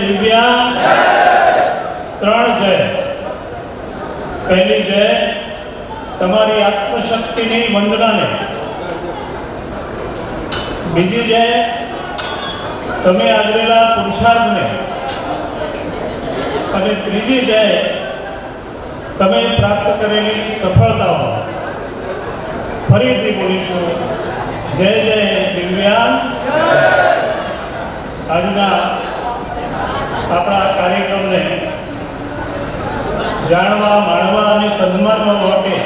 દિવ્યા ત્રણ જય. પહેલી જય તમારી આત્મશક્તિની વંદનાને, બીજી જય તમે આદરેલા પુરુષાર્થને, અને ત્રીજી જય તમે પ્રાપ્ત કરેલી સફળતાઓ. ફરીથી બોલીશું, જય જય દિવ્યાંગ. આજના આપણા કાર્યક્રમને જાણવા, માણવા અને સન્માનવા માટે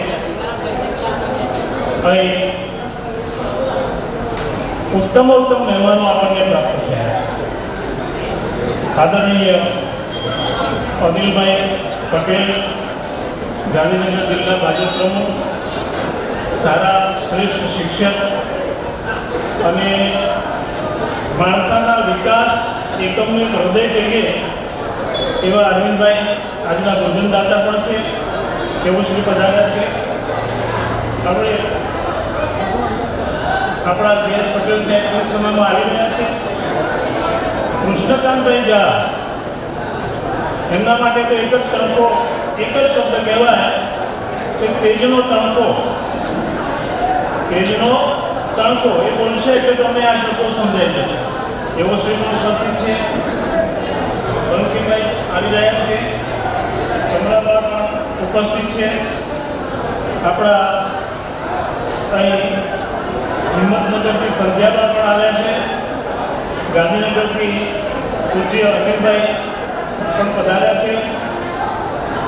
અહીં ઉત્તમ મહેમાનો આપણને પ્રાપ્ત થયા. આદરણીય અનિલભાઈ પટેલ, ગાંધીનગર જિલ્લા ભાજપ પ્રમુખ, સારા શ્રેષ્ઠ શિક્ષક અને માણસાના વિકાસ એકમનું હૃદય કહીએ એવા અરવિંદભાઈ આજના ભોજનદાતા પણ છે, તેઓ શ્રી પધાર્યા છે. આપણે આપણા જયેશ પટેલ સાહેબ સમયમાં આવી રહ્યા છે. કૃષ્ણકાંતભાઈ ઝા, એમના માટે તો એક જ તણકો, એક જ શબ્દ કહેવાય કે તેજનો તણકો. તેજનો તણકો એ બોલશે એટલે તમને આ શબ્દો સમજાય છે. એવો શ્રી પણ ઉપસ્થિત છે. બલકીભાઈ આવી રહ્યા છે, કમળાબા પણ ઉપસ્થિત છે. આપણા અહીં હિંમતનગરથી સંધ્યાબા પણ આવ્યા છે. ગાંધીનગરથી પૂજ્ય અનિલભાઈ પણ પધાર્યા છે.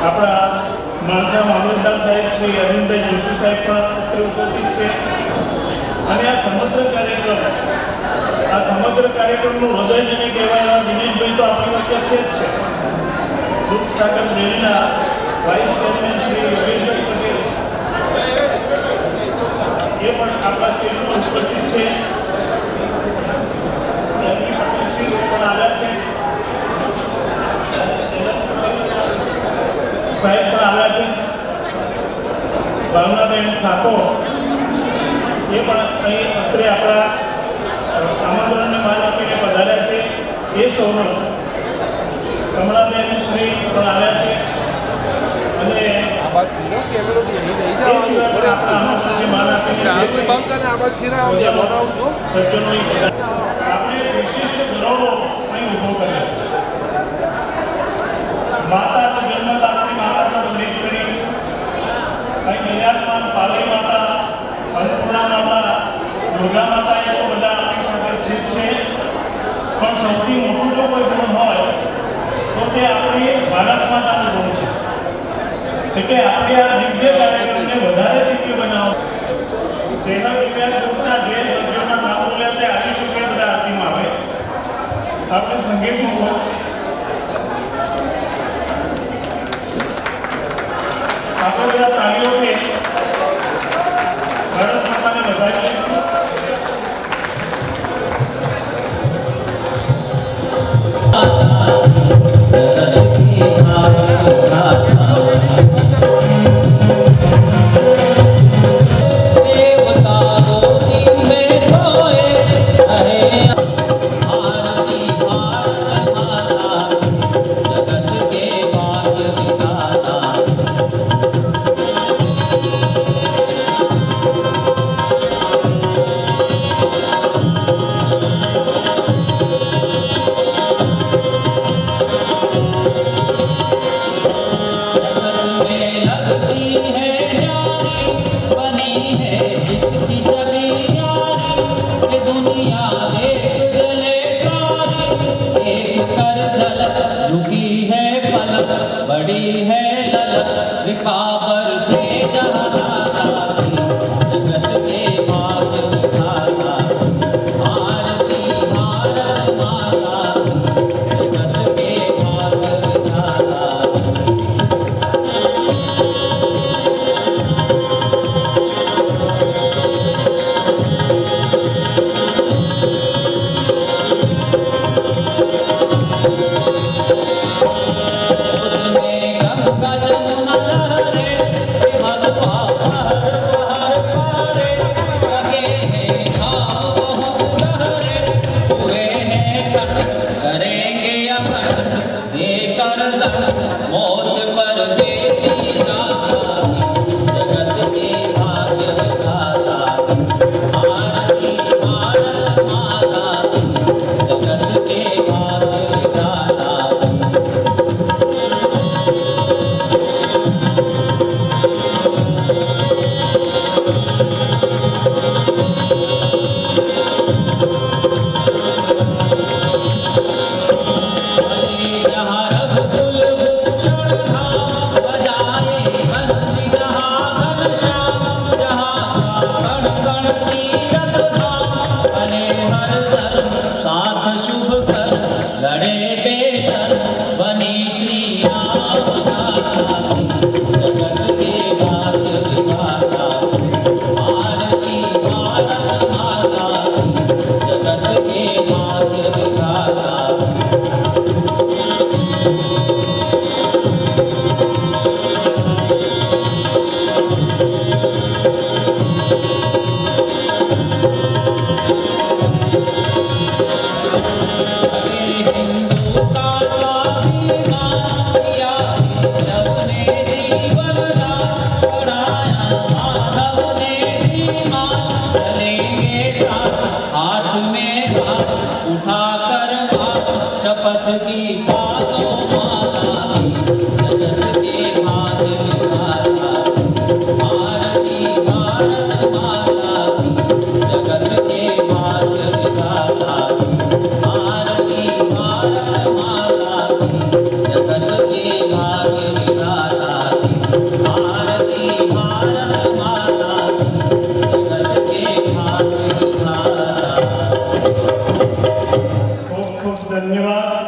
આપણા માણસા મામલતદાર સાહેબ શ્રી અરવિંદભાઈ જોશી સાહેબ પણ ઉપસ્થિત છે. અને આ સમગ્ર કાર્યક્રમનું હૃદય જેને કહેવાય એવા દિનેશભાઈ તો આપણી વચ્ચે છે જ છે. દૂધ સાગર ડેરીના વાઇસ ચેરમેન શ્રી યોગેશભાઈ પટેલ એ પણ આપણા સ્ટેજમાં ઉપસ્થિત છે. પટેલશ્રી પણ આવ્યા છે, સાહેબ પણ આવ્યા છે. ભાવનાબેન ઠાકોર એ પણ અહીં અત્રે આપણા આમંત્રણને માન આપીને પધાર્યા છે. એ સૌનો કમળાબેન શ્રી પણ આવ્યા છે. અને આપણે વિશિષ્ટ ધોરણો અહીં ઉભો કર્યા છે. માતા જન્મદાત્રી માતાના ઉલ્લેખ કરી અહીં નિર્યાતમાન પાલી માતા, અન્નપૂર્ણા માતા, દુર્ગા માતા એ તો બધા આપણી સાથે સ્થિત છે. પણ સૌથી મોટું જો કોઈ ગુણ હોય તો તે આપણી ભારત માતાનો ગુણ છે. એટલે આપણે આ દિવ્ય કાર્યક્રમને વધારે દિવ્ય બનાવો. શહેર દિવ્યાંગ ગ્રુપના જે સભ્યોના નામ બોલ્યા તે આવી શકે બધા આરતીમાં આવે. આપણે સંગીતમાં આપણે બધા તાળીઓથી ભારત માતાને વધારીએ. गंगा जमुना लहरे भगवान देकर दंड मौत पर देती दाता, जगत के भाग्य विधाता। भारती भारत माता, जगत के भाग्य विधाता। शपथ की बातों माता की, जगत के भाग्य विधाता। भारती भारत माता की, जगत के भाग्य विधाता। भारती भारत माता की, जगत के भाग्य विधाता। भारती भारत माता की, जगत के भाग्य विधाता। खूब खूब धन्यवाद।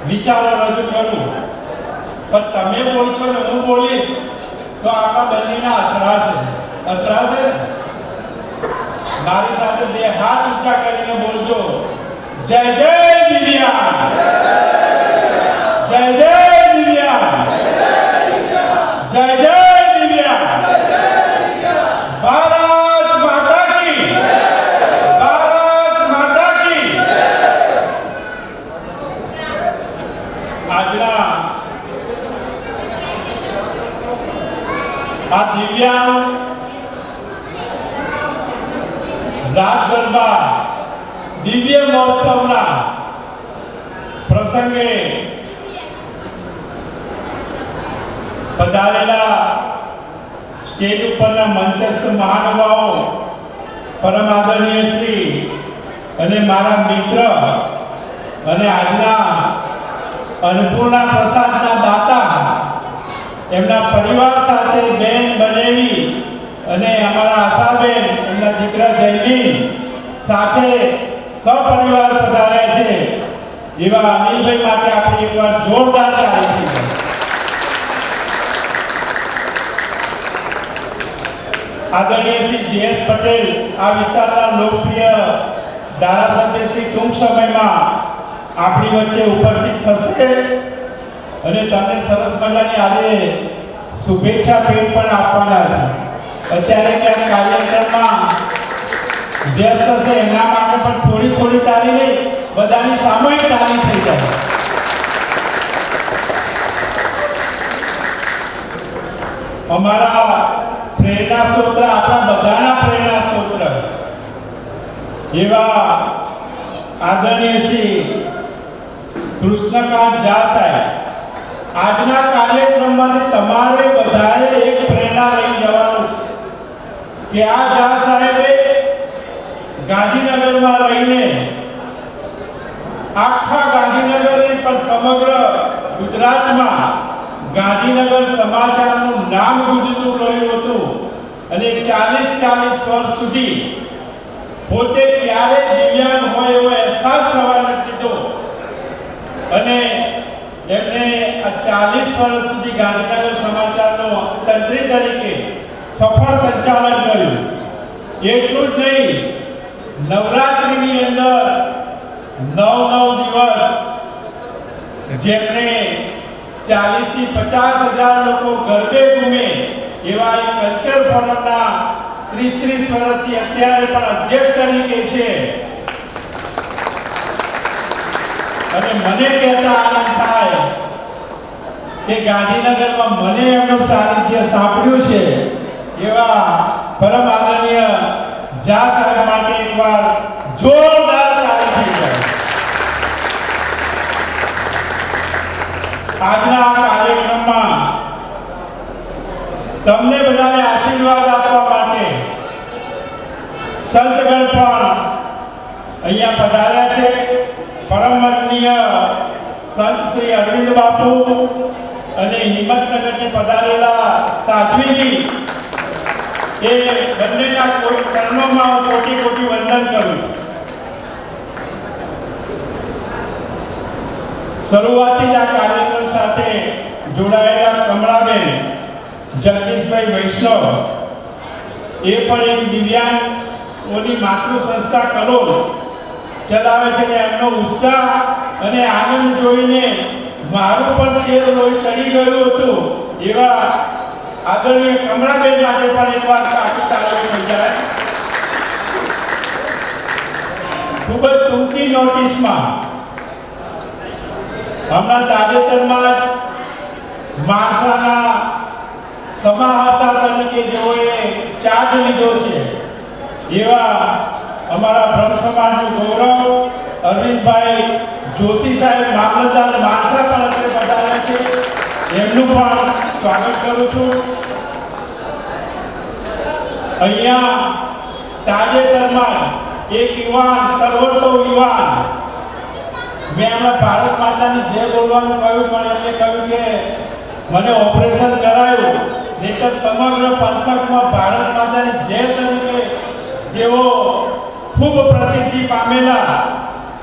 વિચારો રજૂ કરું, પણ તમે બોલશો ને હું બોલીશ તો આપણા બંનેના અથડા છે મારી સાથે બે હાથ ઊંચા કરીને બોલજો, જય જય દિવ્યા, જય જય દિવ્યા, જય જય દિવ્યા, ભારત માતા કી, ભારત માતા કી। આજના આ દિવ્યાંગ રાસ ગરબા દિવ્ય મહોત્સવના પ્રસંગે પધારેલા સ્ટેજ ઉપરના મંચસ્થ મહાનુભાવો, પરમ આદરણીય શ્રી અને મારા મિત્ર અને આજના અન્નપૂર્ણા પ્રસાદના દાતા, એમના પરિવાર સાથે બેન બનેવી અને અમારા આશાબેન એમના દીકરા જયદીપ સાથે સપરિવાર પધાર્યા છે એવા અનિલભાઈ માટે આપણે એકવાર જોરદાર તાળી છે. આદરણીય શ્રી જે.એસ. પટેલ આ વિસ્તારના લોકપ્રિય ધારાસભ્ય શ્રી ટૂંક સમયમાં આપણી વચ્ચે ઉપસ્થિત થશે અને તમને સરસ મજાની આજે શુભેચ્છા ભેટ પણ આપવાના છે. અત્યારે ક્યાંક કાર્યક્રમમાં વ્યસ્ત હશે, એમના માટે પણ થોડી થોડી તાળી નહીં, બધાની સામૂહિક તાળી થઈ જાય. અમારા પ્રેરણા સ્ત્રોત, આપણા બધાના પ્રેરણા સ્ત્રોત એવા આદરણીય શ્રી કૃષ્ણકાંત ઝા સાહેબ, આજના કાર્યક્રમમાં તમારે બધાએ એક પ્રેરણા લઈ જવાનું છે કે આ ઝા સાહેબે ગાંધીનગરમાં રહીને આખા ગાંધીનગર પણ સમગ્ર ગુજરાતમાં ગાંધીનગર સમાચારનું નામ ગુંજતું કર્યું હતું અને 40 વર્ષ સુધી પોતે ક્યારે દિવ્યાંગ હોય એવો અહેસાસ થવા નથી દીધો અને એમને આ 40 વર્ષ સુધી ગાંધીનગર સમાચારનો તંત્રી તરીકે સફળ સંચાલન કર્યું. એટલું જ નહીં, નવરાત્રિની અંદર 9 દિવસ જેમને 40 થી 50,000 લોકો ગરબે ઘૂમે એવા એક કલ્ચર ફોરમના 30 વર્ષથી અત્યારે પણ અધ્યક્ષ તરીકે છે. અને મને કહેતા આનંદ થાય કે ગાંધીનગરમાં મને એમનું સાનિધ્ય સાંભળ્યું છે એવા પરમ આદરણીય ઝા સાહેબ માટે એકવાર જોરદાર તાળી થઈ જાય. આજના આ કાર્યક્રમમાં તમને બધાને આશીર્વાદ આપવા માટે સંતગણ પણ અહીંયા પધાર્યા છે. પરમ વંદનીય સંત શ્રી અરવિંદ બાપુ અને હિંમતનગરથી પધારેલા સાધ્વીજી, એ બંનેના કોઈ ચરણોમાં હું કોટી કોટી વંદન કરું. શરૂઆતથી જ આ કાર્યક્રમ સાથે જોડાયેલા કમળાબેન જગદીશભાઈ વૈષ્ણવ, એ પણ એક દિવ્યાંગોની માતૃ સંસ્થા કલોલ ચલાવે છે. એમનો ઉત્સાહ અને આનંદ જોઈને મારું પણ શેર લોહી ચડી ગયું હતું. એવા આદરણીય કમળાબેન માટે પણ એકવાર તાળી થઈ જાય. ખૂબ જ ટૂંકી નોટિસમાં હમણાં તાજેતરમાં જ માણસાના સમાહર્તા તરીકે જેઓએ ચાર્જ લીધો છે એવા અમારા બ્રહ્મ સમાજનું ગૌરવ અરવિંદભાઈ જોશી સાહેબ મામલતદાર માણસા પણ અત્યારે પધાર્યા છે. એમનું પણ સ્વાગત કરું છું. અહીંયા તાજેતરમાં એક યુવાન, તરવરતો યુવાન, મેં હમણાં ભારત માતાની જય બોલવાનું કહ્યું પણ એમને કહ્યું કે મને ઓપરેશન કરાયું, નહીંતર સમગ્ર પંથકમાં ભારત માતાની જય તરીકે જેઓ ખૂબ પ્રસિદ્ધિ પામેલા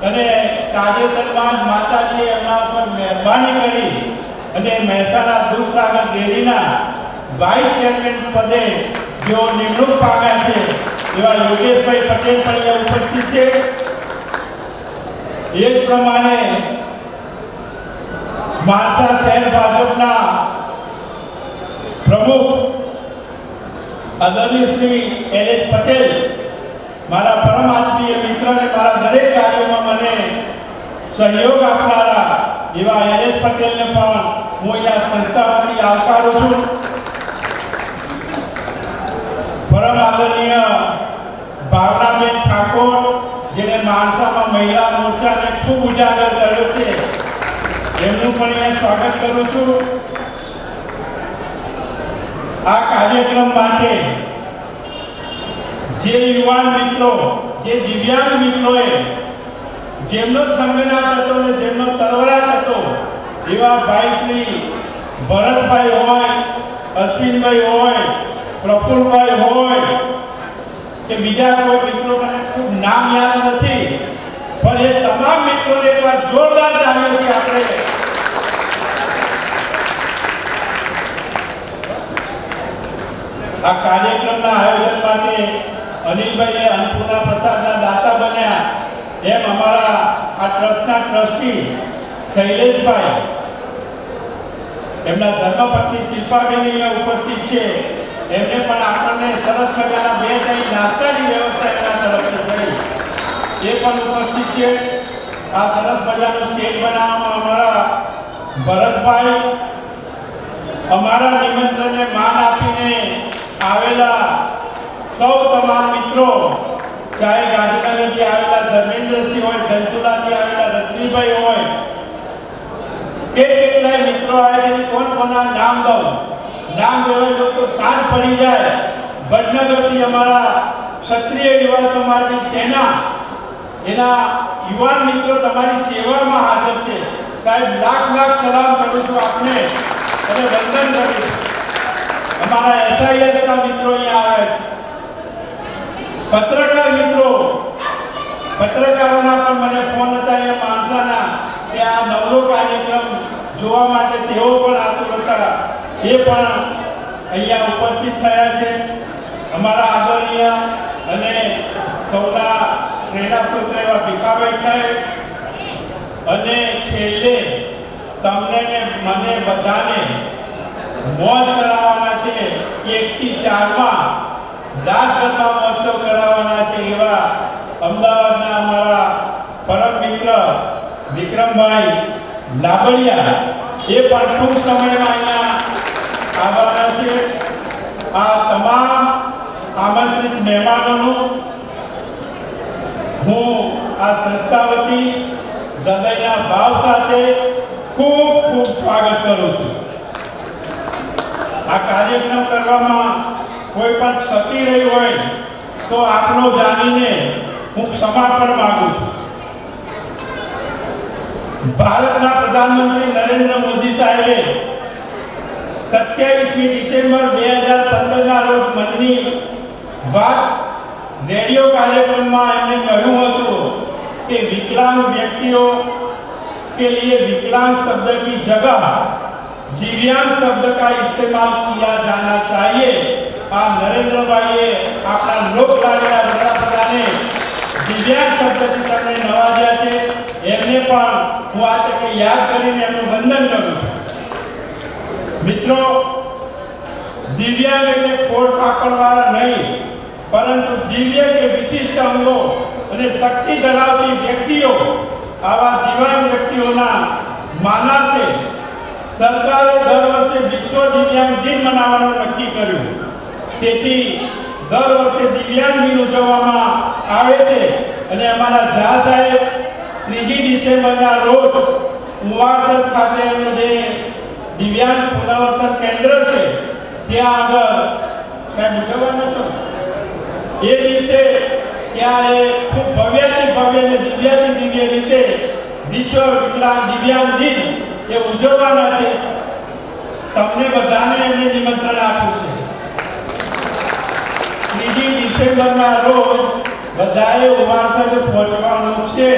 અને તાજેતરમાં જ માતાજીએ એમના ઉપર મહેરબાની કરી અને મહેસાણા દૂધસાગર ડેરીના વાઇસ ચેરમેન પદે જેઓ નિમણૂક પામ્યા છે એવા યોગેશભાઈ પટેલ પણ અહીંયા ઉપસ્થિત છે. એ જ પ્રમાણે માણસા શહેર ભાજપના પ્રમુખ આદરણીય શ્રી એલ.એચ. પટેલ, મારા પરમ આત્મીય મિત્ર અને મારા દરેક કાર્યોમાં મને સહયોગ આપનારા એવા એલ.એચ. પટેલને પણ હું અહીંયા સંસ્થામાંથી આવકારું છું. પરમ આદરણીય ભાવનાબેન ઠાકોર, જેને માણસામાં મહિલા મોરચાને ખૂબ ઉજાગર કર્યો છે એમનું પણ અહીંયા સ્વાગત કરું છું. આ કાર્યક્રમ માટે જે યુવાન મિત્રો, જે દિવ્યાંગ મિત્રોએ જેમનો થનગનાટ હતો ને જેમનો તરવરાટ હતો એવા ભાઈ શ્રી ભરતભાઈ હોય, અશ્વિનભાઈ હોય, પ્રફુલભાઈ હોય કે બીજા કોઈ મિત્રો, મને ખૂબ નામ યાદ નથી, પણ એ તમામ મિત્રોને એકવાર જોરદાર તાળીઓથી આપણે આ કાર્યક્રમના આયોજન માટે અનિલભાઈએ અન્નપૂર્ણા પ્રસાદના દાતા બન્યા એમ અમારા આ ટ્રસ્ટના ટ્રસ્ટી શૈલેષભાઈ, એમના ધર્મપત્ની શિલ્પાબેન અહીંયા ઉપસ્થિત છે. એમને પણ આપણને સરસ મજાના 2 ટાઈમ નાસ્તાની વ્યવસ્થા એના તરફથી થઈ, એ પણ ઉપસ્થિત છે. આ સરસ મજાનું સ્ટેજ બનાવવામાં અમારા ભરતભાઈ અમારા નિમંત્રણને માન આપીને આવેલા સૌ તમામ મિત્રો, ચાહે ગાંધીનગરથી આવેલા ધર્મેન્દ્રસિંહ હોય, ધનસુલાથી આવેલા રજનીભાઈ હોય, કેટલાય મિત્રો આવે છે. કોણ કોના નામ દઉં, નામ દેવાય તો સાંજ પડી જાય. વડનગરથી અમારા ક્ષત્રિય યુવા સમાજની સેના, એના યુવાન મિત્રો તમારી સેવામાં હાજર છે. સાહેબ લાખ લાખ સલામ કરું છું આપને અને વંદન કરું. અમારા એસઆઈએસના મિત્રો અહીંયા આવે છે. પત્રકાર મિત્રો, પત્રકારોના પણ મને ફોન હતા એ માણસાના કે આ નવલો કાર્યક્રમ જોવા માટે તેઓ પણ આતુર હતા, એ પણ અહીંયા ઉપસ્થિત થયા છે. અમારા આદરણીય અને સૌના પ્રેરણા સ્ત્રોત એવા ભીખાભાઈ સાહેબ, અને છેલ્લે તમને ને મને બધાને મોજ કરાવવાના છે. 1 થી 4માં રાસ ગરબા મહોત્સવ કરાવવાના છે એવા અમદાવાદના અમારા પરમ મિત્ર વિક્રમભાઈ લાબડિયા, એ પણ ટૂંક સમયમાં અહીંયા આવવાના છે. આ તમામ આમંત્રિત મહેમાનોનું હું આ સંસ્થા વતી હૃદયના ભાવ સાથે ખૂબ ખૂબ સ્વાગત કરું છું. આ કાર્યક્રમ કરવામાં કોઈ પણ ક્ષતિ રહી હોય તો આપનો જાણીને હું ક્ષમા પણ માંગુ છું. ભારતના પ્રધાનમંત્રી નરેન્દ્ર મોદી સાહેબે 27મી ડિસેમ્બર 2015ના રોજ મનની વાત રેડિયો કાર્યક્રમમાં એમણે કહ્યું હતું कि विकलांग व्यक्तियों के लिए विकलांग शब्द की जगह दिव्यांग शब्द का इस्तेमाल किया जाना चाहिए. आ नरेंद्र भाई अपना लोक लाडला वडाप्रधाने दिव्यांग शब्द થી તમને નવાજ્યા છે. એમને પણ હું આ તકે યાદ કરીને એમનું વંદન કરું છું. મિત્રો, દિવ્યાંગ એટલે ખોડ પાકડવાળા નહીં, પરંતુ દિવ્ય કે વિશિષ્ટ અંગો અને શક્તિ ધરાવતી વ્યક્તિઓ, આવા દિવ્યાંગ વ્યક્તિઓના માનાર્થે સરકારે દર વર્ષે વિશ્વ દિવ્યાંગ દિન મનાવવાનું નક્કી કર્યું. તેથી દર વર્ષે દિવ્યાંગ દિન ઉજવવામાં આવે છે. અને અમારા ઝા સાહેબ 3 ડિસેમ્બરના રોજ ઉવારસદ ખાતે એમનું જે દિવ્યાંગ પુનર્વસન કેન્દ્ર છે ત્યાં આગળ સાહેબ ઉજવવાના છો. એ દિવસે ત્યાં એ ખૂબ ભવ્યથી ભવ્ય અને દિવ્યાથી દિવ્ય રીતે વિશ્વ વિકલાંગ દિવ્યાંગ દિન એ ઉજવવાના છે. તમને બધાને એમને નિમંત્રણ આપ્યું છે. 3 ડિસેમ્બરના રોજ બધાએ ઉવારસદ પહોંચવાનું છે.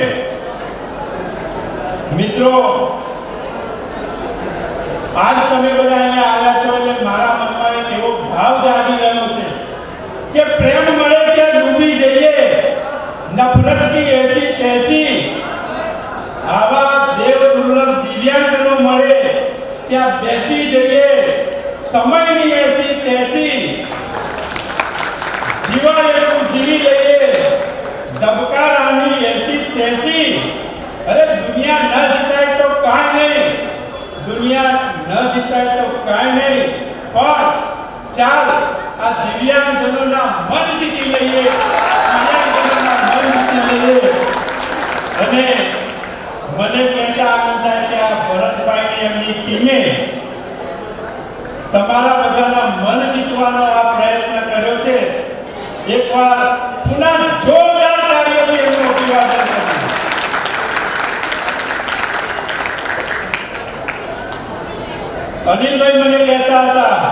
મિત્રો, આજ તમે બધા અહીંયા આવ્યા છો એટલે મારા મનમાં એક એવો ભાવ જાગી રહ્યો છે કે પ્રેમ મળે ત્યાં ડૂબી જઈએ, નફરતની એસી તેસી. આવા દેવ દુર્લભ દિવ્યાંગજનો મળે ત્યાં બેસી જઈએ, સમયની એસી તેસી. જીવન એટલું જીવી લઈએ, ધબકારાની એસી તેસી. અરે દુનિયા ન જીતાય તો કાંઈ નહીં, દુનિયા ન જીતાય તો કાંઈ નહીં, પણ ચાલ આ દિવ્યાંગજનોના મન જીતી લઈએ, દિવ્યાંગજનોના મન જીતી લઈએ. અને મને કહેતા આનંદ થાય કે આ ભરત ટીમે તમારા બધાના મન જીતવાનો આ પ્રયત્ન કર્યો છે. એકવાર પુનઃ જોરદાર તાળીઓથી એમનું અભિવાદન કરો. અનિલભાઈ મને કહેતા હતા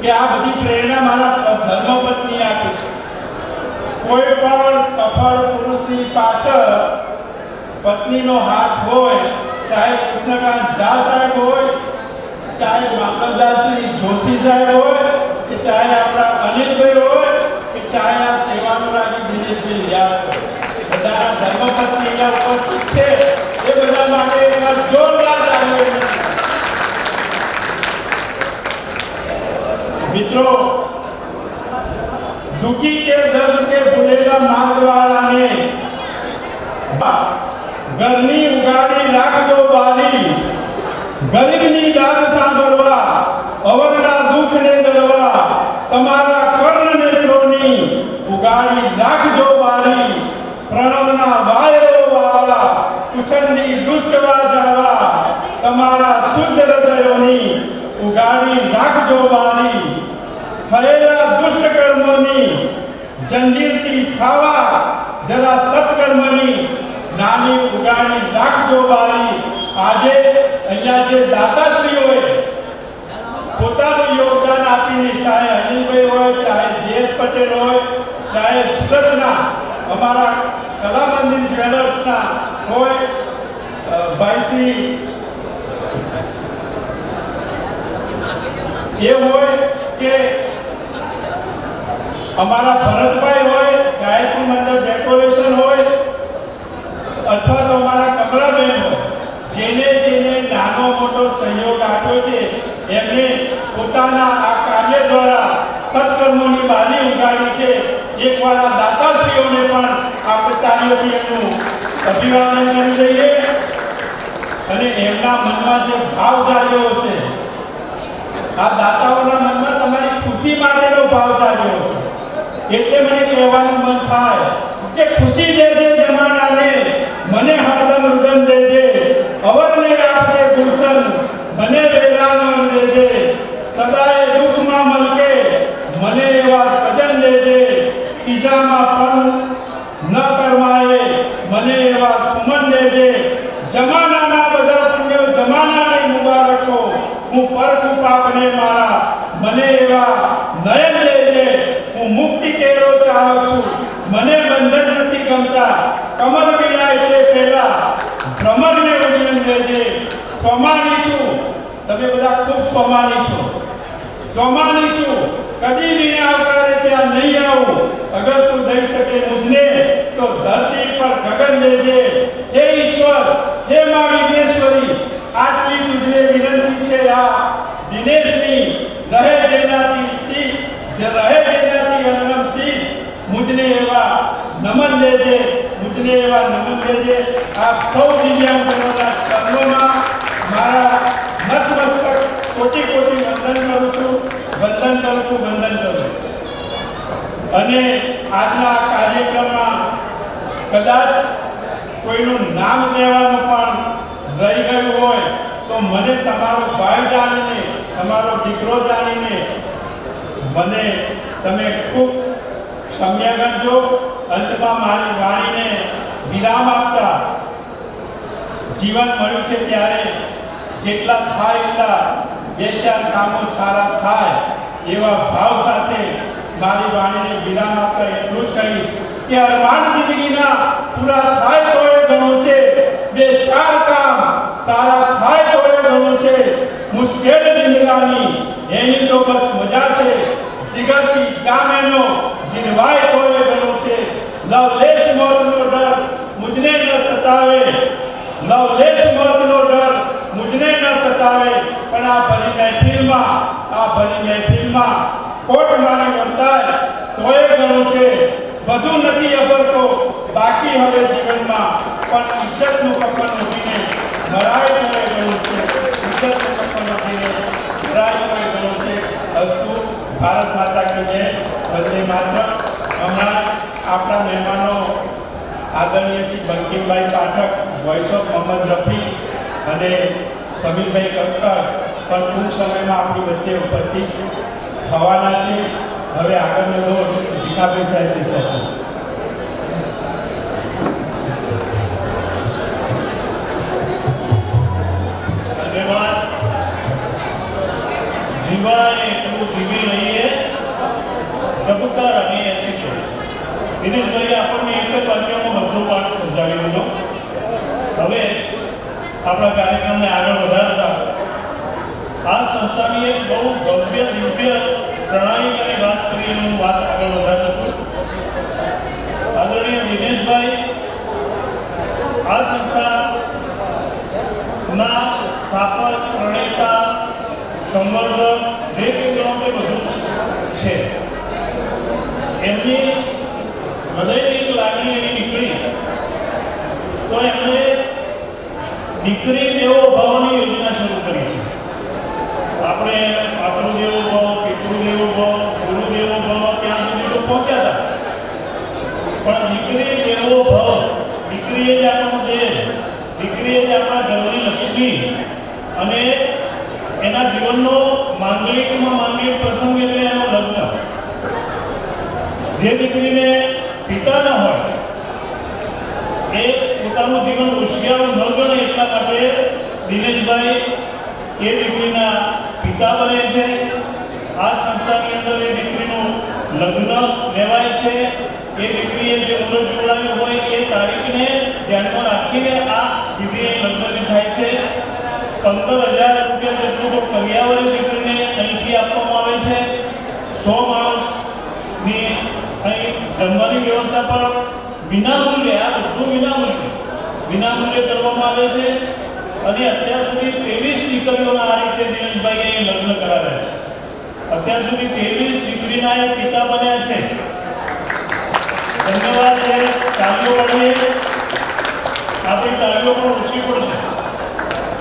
કે આ બધી પ્રેરણા મારા ધર્મપત્ની આપી છે. કોઈ પણ સફળ પુરુષની પાછળ પત્નીનો હાથ હોય, ચાહે કૃષ્ણકાંત ઝા સાહેબ હોય, ચાહે મામલતદાર શ્રી જોશી સાહેબ હોય, કે ચાહે આપણા અનિલભાઈ હોય, કે ચાહે આ સેવાનુરાગી દિનેશભાઈ વ્યાસ હોય, બધાના ધર્મપત્ની અહીંયા ઉપસ્થિત છે. એ બધા માટે એકવાર જોરદાર તાળીઓ. મિત્રો, दुखी के दर्द के भूलेला मार्ग वाला ने घरनी उगाड़ी રાખજો બારી, ગરીબની દાદ સાંભળવા, અવરના દુઃખને દરવા, તમારા કર્ણ નેત્રોની ઉગાડી રાખજો બારી, પ્રણવના વાયરો વાવા, ઉછંદી દુષ્ટવા જાવા, તમારા શુદ્ધ હૃદયોની ઉગાડી રાખજો બારી, થયેલા દુષ્ટ કર્મોની જંજીરથી ખાવા, જરા સત્કર્મની નાની ઉગાડી રાખજો બારી. આજે અહીંયા જે દાતાશ્રીઓએ પોતાનું યોગદાન આપીને, ચાહે અનિલભાઈ હોય, ચાહે જેએસ પટેલ હોય, ચાહે સુરતના અમારા કલા મંદિર જ્વેલર્સના હોય, ભાઈશ્રી એ હોય કે અમારા ભરતભાઈ હોય, ગાયત્રી મંડળ ડેકોરેશન હોય, અથવા તો અમારા કમળાબેન હોય, જેને જેને નાનો મોટો સહયોગ આપ્યો છે, એમને પોતાના આ કાર્ય દ્વારા સત્કર્મોની બારી ઉગાડી છે. એકવાર આ દાતાશ્રીઓને પણ આપણે તાળીઓથી એમનું અભિવાદન કરી દઈએ. અને એમના મનમાં જે ભાવ જાગ્યો હશે, આ દાતાઓના મનમાં તમારી ખુશી માટેનો ભાવ જાગ્યો હશે. એટલે મને કહેવાનું મન થાય કે ખુશી દેજે જમાનાને, મને હરદમ રુદન દેજે, અવરને આપજે ગુલશન, મને વેલાન દેજે, સદાય દુઃખમાં મલકે, મને એવા સજન દેજે, ઈજામાં પણ ન કરમાયે, મને એવા સુમન દેજે, જમાનાના બધા પુણ્યો જમાનાને મુબારકો, હું પરકું પાપને મારા, મને એવા નયન દેજે, હું મુક્તિ કેરો ચાહું છું, મને બંધન નથી ગમતા, કમર પીડા એટલે પહેલા ભ્રમરને ઉડ્યન દેજે, સ્વમાની છું, તમે બધા ખૂબ સ્વમાની છો, સ્વમાની છું, કદી વિને આવકારે ત્યાં નહીં આવું, અગર તું દઈ શકે મુજને તો ધરતી પર ગગન દેજે, હે ઈશ્વર, હે મા વિઘ્નેશ્વરી, આટલી તુજને વિનંતી છે આ દિનેશની, રહે જેનાથી શીખ, જે રહે જેનાથી અનમ શીશ, મુજને એવા નમન દેજે, મુજને એવા નમન દેજે. આપ સૌ દિવ્યાંગોના ચરણોમાં મારા નતમસ્તક કોટી કોટી વંદન કરું છું, વંદન કરું છું, વંદન કરું છું. અને આજના કાર્યક્રમમાં કદાચ કોઈનું નામ લેવાનું પણ રહી ગયું હોય તો મને તમારો ભાઈ જાણીને, તમારો દીકરો જાણીને મને તમે ખૂબ ક્ષમ્ય કરજો. અંતમાં મારી વાણીને વિરામ આપતા, જીવન મળ્યું છે ત્યારે જેટલા થાય એટલા બે ચાર કામો સારા થાય એવા ભાવ સાથે મારી વાણીને વિરામ આપતા એટલું જ કહીશ કે અરમાન જિંદગીના પૂરા થાય તો એ ઘણું છે, બે ચાર કામ સારા થાય તો એ ઘણું છે, મુશ્કેલ જિંદગાની એની તો બસ મજા છે, જીગરથી જામેનો જીરવાય તો એ ઘણું છે, લવલેસ મોતનો ડર મુજને ન સતાવે, લવલેસ મોતનો ડર મુજને ન સતાવે, પણ આ ભરી મહેફિલમાં કોટ મારી વર્તાય તો એ ઘણું છે, બધું નથી અભરતો બાકી હવે જીવનમાં, પણ ઇજ્જતનું કફન ઉઠીને મરાય તો એ ઘણું છે, ઇજ્જતનું કફન ઉઠીને મરાય તો એ ઘણું છે. અસ્તુ. ભારત માતા કી જય. વંદે માતરમ. હમણાં આપણા મહેમાનો આદરણીય શ્રી બંકિમભાઈ પાઠક, વોઇસ ઓફ મોહમ્મદ રફી અને સમીરભાઈ કક્કર પણ ટૂંક સમયમાં આપણી વચ્ચે ઉપસ્થિત થવાના છે. હવે આગળનો દોર ભીખાભાઈ સાહેબ લેશે. ધન્યવાદ. જીવાય એટલું જીવી લઈએ કબૂતર અને એસી છે. દિનેશભાઈ આપણને એક જ વાક્યમાં બધો પાઠ સમજાવી દીધો. હવે આપણા કાર્યક્રમને આગળ વધારતા આ સંસ્થાની એક બહુ ભવ્ય દિવ્ય પ્રણાલિકાની વાત કરીને હું વાત આગળ વધારું છું. આદરણીય દિનેશભાઈ આ સંસ્થાના સ્થાપક, પ્રણેતા, સંવર્ધક જે કંઈ ગણો તે બધું છે. એમની હૃદયની એક લાગણી એવી નીકળી તો એમણે દીકરી દેવો ભવની યોજના શરૂ કરી છે. આપણે માતૃદેવો ભવ, પિતૃદેવો ભવ, ગુરુદેવો ભવ ત્યાં સુધી તો પહોંચ્યા હતા. પણ દીકરી દેવો ભવ, દીકરી જ આપણો દેવ, દીકરી જ આપણા ઘરની લક્ષ્મી અને એના જીવનનો માંગલિકમાં માંગલિક પ્રસંગ એટલે એનો લગ્ન. જે દીકરીને પિતા ન હોય એ પોતાનું જીવન હોશિયાર ન ગણે એટલા માટે દિનેશભાઈ એ દીકરીના પિતા બને છે. આ સંસ્થાની અંદર એ દીકરીનું લગ્ન લેવાય છે. એ દીકરીએ જે મુહૂર્ત જોડાયું હોય એ તારીખને ધ્યાનમાં રાખીને આ વિધિ લગ્ન થાય છે. 15,000 રૂપિયા જેટલું તો કરિયાવરે દીકરીને અહીંથી આપવામાં આવે છે. 100 માણસની અહીં જમવાની વ્યવસ્થા પણ વિનામૂલ્યે, આ બધું વિનામૂલ્યે કરવામાં આવે છે. અને અત્યાર સુધી 23 દીકરીઓના આ રીતે દિનેશભાઈએ લગ્ન કરાવ્યા છે. અત્યાર સુધી 23 દીકરીના એ પિતા બન્યા છે. ધન્યવાદ છે. તાળીઓ પાડીએ. આપણી તાળીઓ પણ ઓછી પડશે.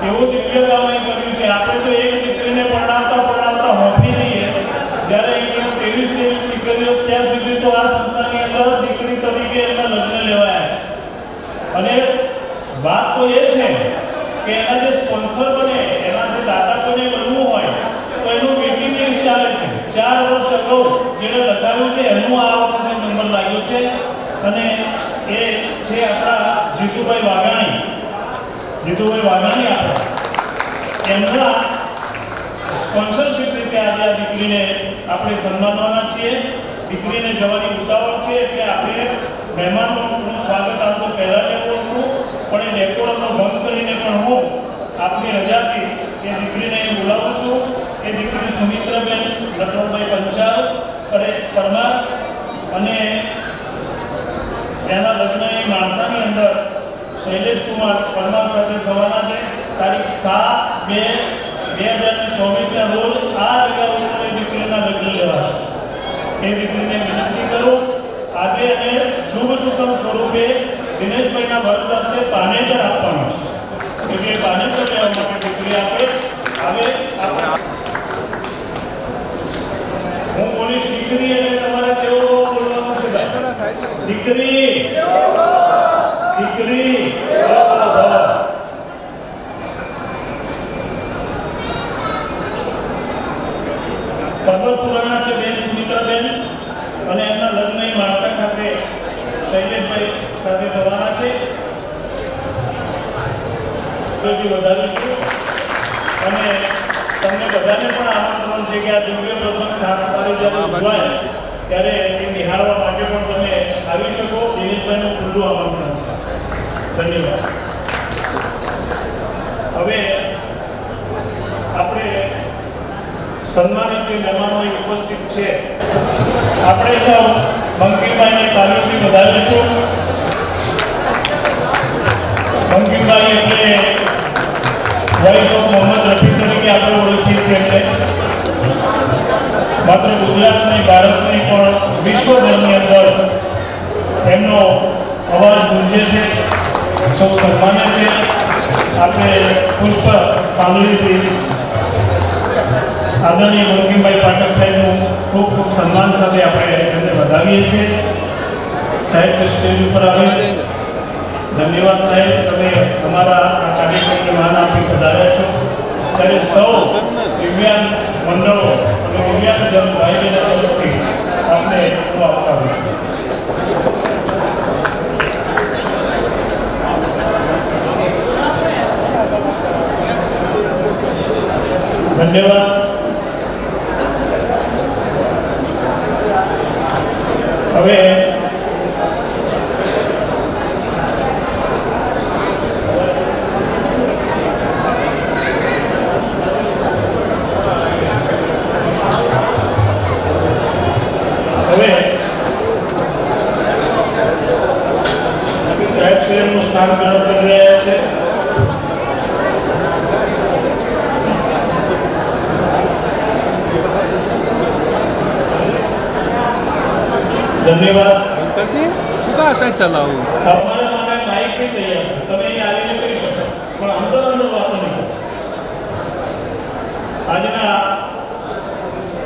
એવું દિવ્ય કામ અહીં કર્યું છે. આપણે તો એક દીકરીને પરણાવતા હોંફી દઈએ, જ્યારે અહીં 23 દીકરીઓ ત્યાં સુધી તો આ સંસ્થાની અંદર દીકરી તરીકે એમના લગ્ન લેવાયા છે. અને વાત તો એ છે કે એના જે સ્પોન્સર બને, એના જે દાતા કોઈને બનવું હોય તો એનું વેટિંગ લિસ્ટ ચાલે છે. 4 વર્ષ અગાઉ જેને લખાવ્યું છે એનું આ વખતે નંબર લાગ્યો છે. અને એ છે આપણા જીતુભાઈ વાઘાણી. આપણા એમના સ્પોન્સરશિપ રીતે આજે આ દીકરીને આપણે સન્માનવાના છીએ. દીકરીને જવાની ઉતાવળ છે એટલે આપણે મહેમાનોનું સ્વાગત આપતો પહેલાં લેવું હતું, પણ એ ડેકોરમનો ભંગ કરીને પણ હું આપની રજાથી એ દીકરીને બોલાવું છું. એ દીકરી સુમિત્રાબેન લટોભાઈ પંચાલ પરમાર અને એના લગ્ન એ માણસાની અંદર શૈલેષ કુમાર પરમાર સાથે થવાના છે. તારીખ 7/2/2024ના રોજ આ જગ્યા ઉપર દીકરીના લગ્ન લેવાશે. એ દીકરીને વિનંતી કરું આજે અને શુભ સુકમ સ્વરૂપે દિનેશભાઈના વરદ હસ્તે પાનેતર આપવાનું છે. એટલે પાનેતર લેવા માટે દીકરી આપણે હું બોલીશ દીકરી એટલે તમારે તેવો બોલવાનું છે ભાઈ. દીકરી પરબતપુરાના છે બેન સુમિત્રાબેન અને એમના લગ્ન માણસા ખાતે શૈલેષભાઈ સાથે થવાના છે. વધારીશું અને તમને બધાને પણ આમંત્રણ છે કે આ દિવ્ય પ્રસંગ 7 તારીખ જ્યારે ઉજવાય ત્યારે એ નિહાળવા માટે પણ તમે આવી શકો. દિનેશભાઈનું ખુલ્લું આમંત્રણ છે. ધન્યવાદ. હવે આપણે સન્માનિત જે મહેમાનો ઉપસ્થિત છે આપણે તો બંકીમભાઈને તાલીમથી વધારીશું. બંકીમભાઈ એટલે વોઇસ ઓફ મોહમ્મદ રફી તરીકે આપણે ઓળખીએ છીએ. એટલે માત્ર ગુજરાત નહીં, ભારત નહીં પણ વિશ્વભરની અંદર એમનો અવાજ ગુંજે છે. સૌ સન્માન્ય છે. આપણે પુષ્પ સાંભળીથી આદરણીય બંકીમભાઈ પાઠક સાહેબનું ખૂબ ખૂબ સન્માન સાથે આપણે એમને વધાવીએ છીએ. સાહેબ સ્ટેજ ઉપર આવે. ધન્યવાદ સાહેબ, તમે અમારા આ કાર્યક્રમને માન આપી વધાર્યા છો. ત્યારે સૌ દિવ્યાંગ મંડળો અને દિવ્યાંગજન ભાઈ બહેનો તરફથી આપને હું આપતા હોઉં છું. ધન્યવાદ. હવે સાહેબશ્રીનું સ્નાન ગ્રહણ કરી રહ્યા છે. ધન્યવાદ. ચલાવું તમારા માટે માઇક નહીં તૈયાર છે, તમે અહીં આવીને કરી શકો, પણ અંદર અંદર વાતો નહીં કરો. આજના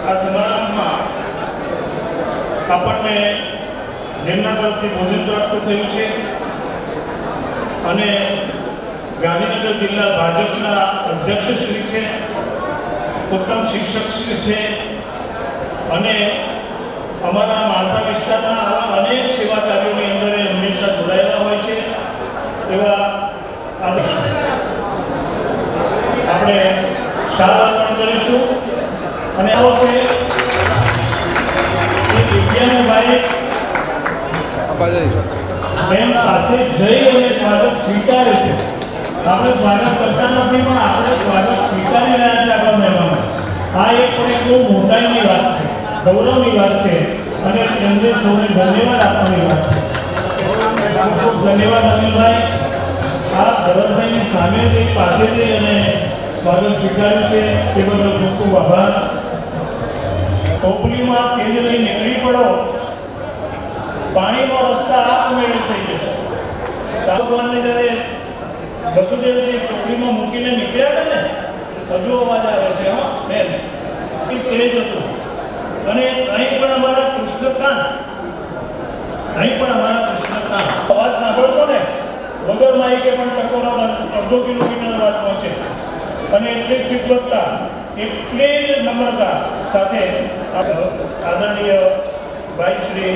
આ સમારંભમાં આપણને જેમના તરફથી ભોજન પ્રાપ્ત થયું છે અને ગાંધીનગર જિલ્લા ભાજપના અધ્યક્ષ શ્રી છે, ઉત્તમ શિક્ષક શ્રી છે અને અમારા માણસા વિસ્તારના આવા અનેક સેવા કાર્યોની અંદર એ હંમેશા જોડાયેલા હોય છે એવા આપણે શાલ અર્પણ કરીશું. અને આવો છે એ દિવ્યાંગભાઈ બેન પાસે જઈ અને સ્વાગત સ્વીકારે છે. આપણે સ્વાગત કરતા નથી, પણ આપણે સ્વાગત સ્વીકારી રહ્યા છે આપણા મહેમાનો. આ એક પણ એક બહુ મોટાઈની વાત છે, ગૌરવની વાત છે અને તેમને સૌને ધન્યવાદ આપવાની વાત છે. ખૂબ ખૂબ ધન્યવાદ અનિલભાઈ. આ ભરતભાઈની સામે જઈ પાસે જઈ અને સ્વાગત સ્વીકાર્યું છે તે બદલ ખૂબ ખૂબ આભાર. ટોપલીમાં તેલ લઈ નીકળી પડો, પાણીનો રસ્તા આપમેળે થઈ જશે. ભગવાનને જ્યારે વસુદેવજી ટોપલીમાં મૂકીને નીકળ્યા હતા ને, હજુ અવાજ આવે છે હા બેન, તેજ હતું. અને અહીં પણ અમારા કૃષ્ણકાંત, અહીં પણ અમારા કૃષ્ણકાંત અવાજ સાંભળશો ને, વગર માઇકે પણ ટકોરા અડધો કિલોમીટર અવાજ પહોંચે. અને એટલી જ વિદ્વત્તા, એટલી જ નમ્રતા સાથે આદરણીય ભાઈ શ્રી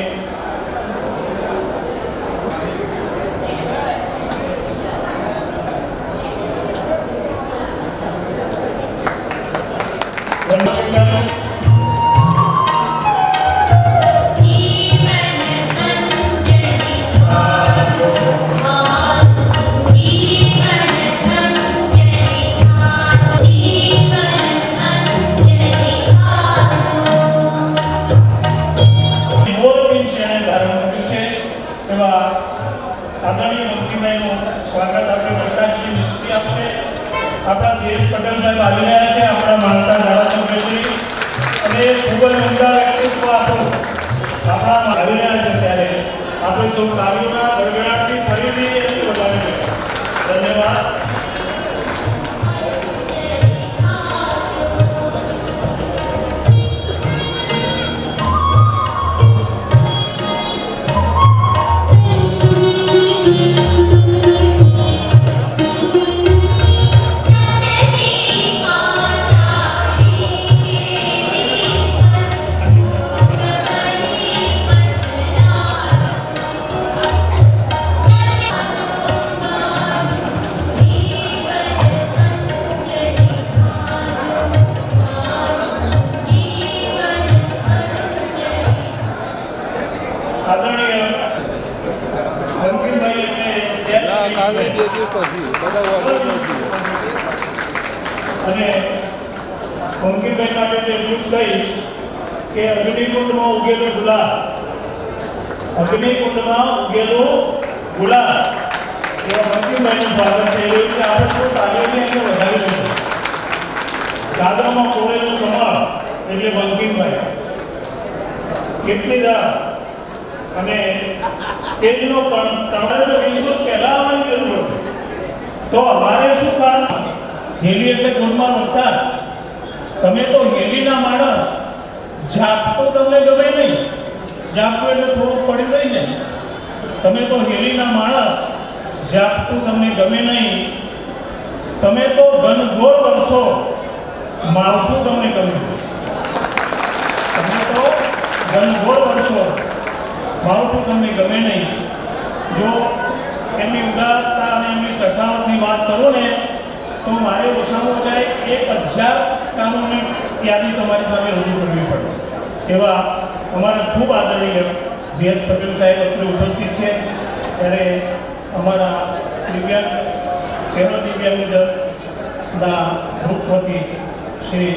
આપણા દેશ પટેલ સાહેબ આવી રહ્યા છે, આપણા માણસા ધારાસભ્યશ્રી, અને ખૂબ જ ઉમદા વ્યક્તિત્વ આપણું આપણા આવી રહ્યા છે. ત્યારે આપણે સૌ કાર્યોના ગડગડાટથી ફરીથી વધાવીએ. ધન્યવાદ. અને અંકિતભાઈ માટે તે એટલું કહીશ કે અગ્નિકુંડમાં ઉગેલો ગુલાબ, અગ્નિકુંડમાં ઉગેલો ગુલાબ એવા અંકિતભાઈનું સ્વાગત થઈ રહ્યું છે. આપણે શું કાર્યને એટલે વધારી લઈશું. દાદરામાં કોરેલું કમળ એટલે અંકિતભાઈ કેટલીદાર અને તેજનો પણ તમારે તો વિશ્વ પહેલા આવવાની જરૂર હતી, તો અમારે શું કામ? હેલી એટલે ધૂળમાં વરસાદ. તમે તો હેલીના માણસ, ઝાપટું તમને ગમે નહીં, ઝાપટું એટલે થોડું પડી રહી જાય. તમે તો હેલીના માણસ, ઝાપટું તમને ગમે નહીં. તમે તો ઘનઘોર વર્ષો માવઠું તમને ગમ્યું. તમે તો ઘનઘોર વર્ષો માવઠું તમને ગમે નહીં. જો એમની ઉદારતા અને એમની સખાવતની વાત કરું ને તો મારે ઓછામાં ઓછા 1000 કામોની યાદી તમારી સામે રજૂ કરવી પડે. એવા અમારા ખૂબ આદરણીય VS પટેલ સાહેબ અત્રે ઉપસ્થિત છે. ત્યારે અમારા દિવ્યાંગ ચહેરો દિવ્યાંગના ગ્રુપમાંથી શ્રી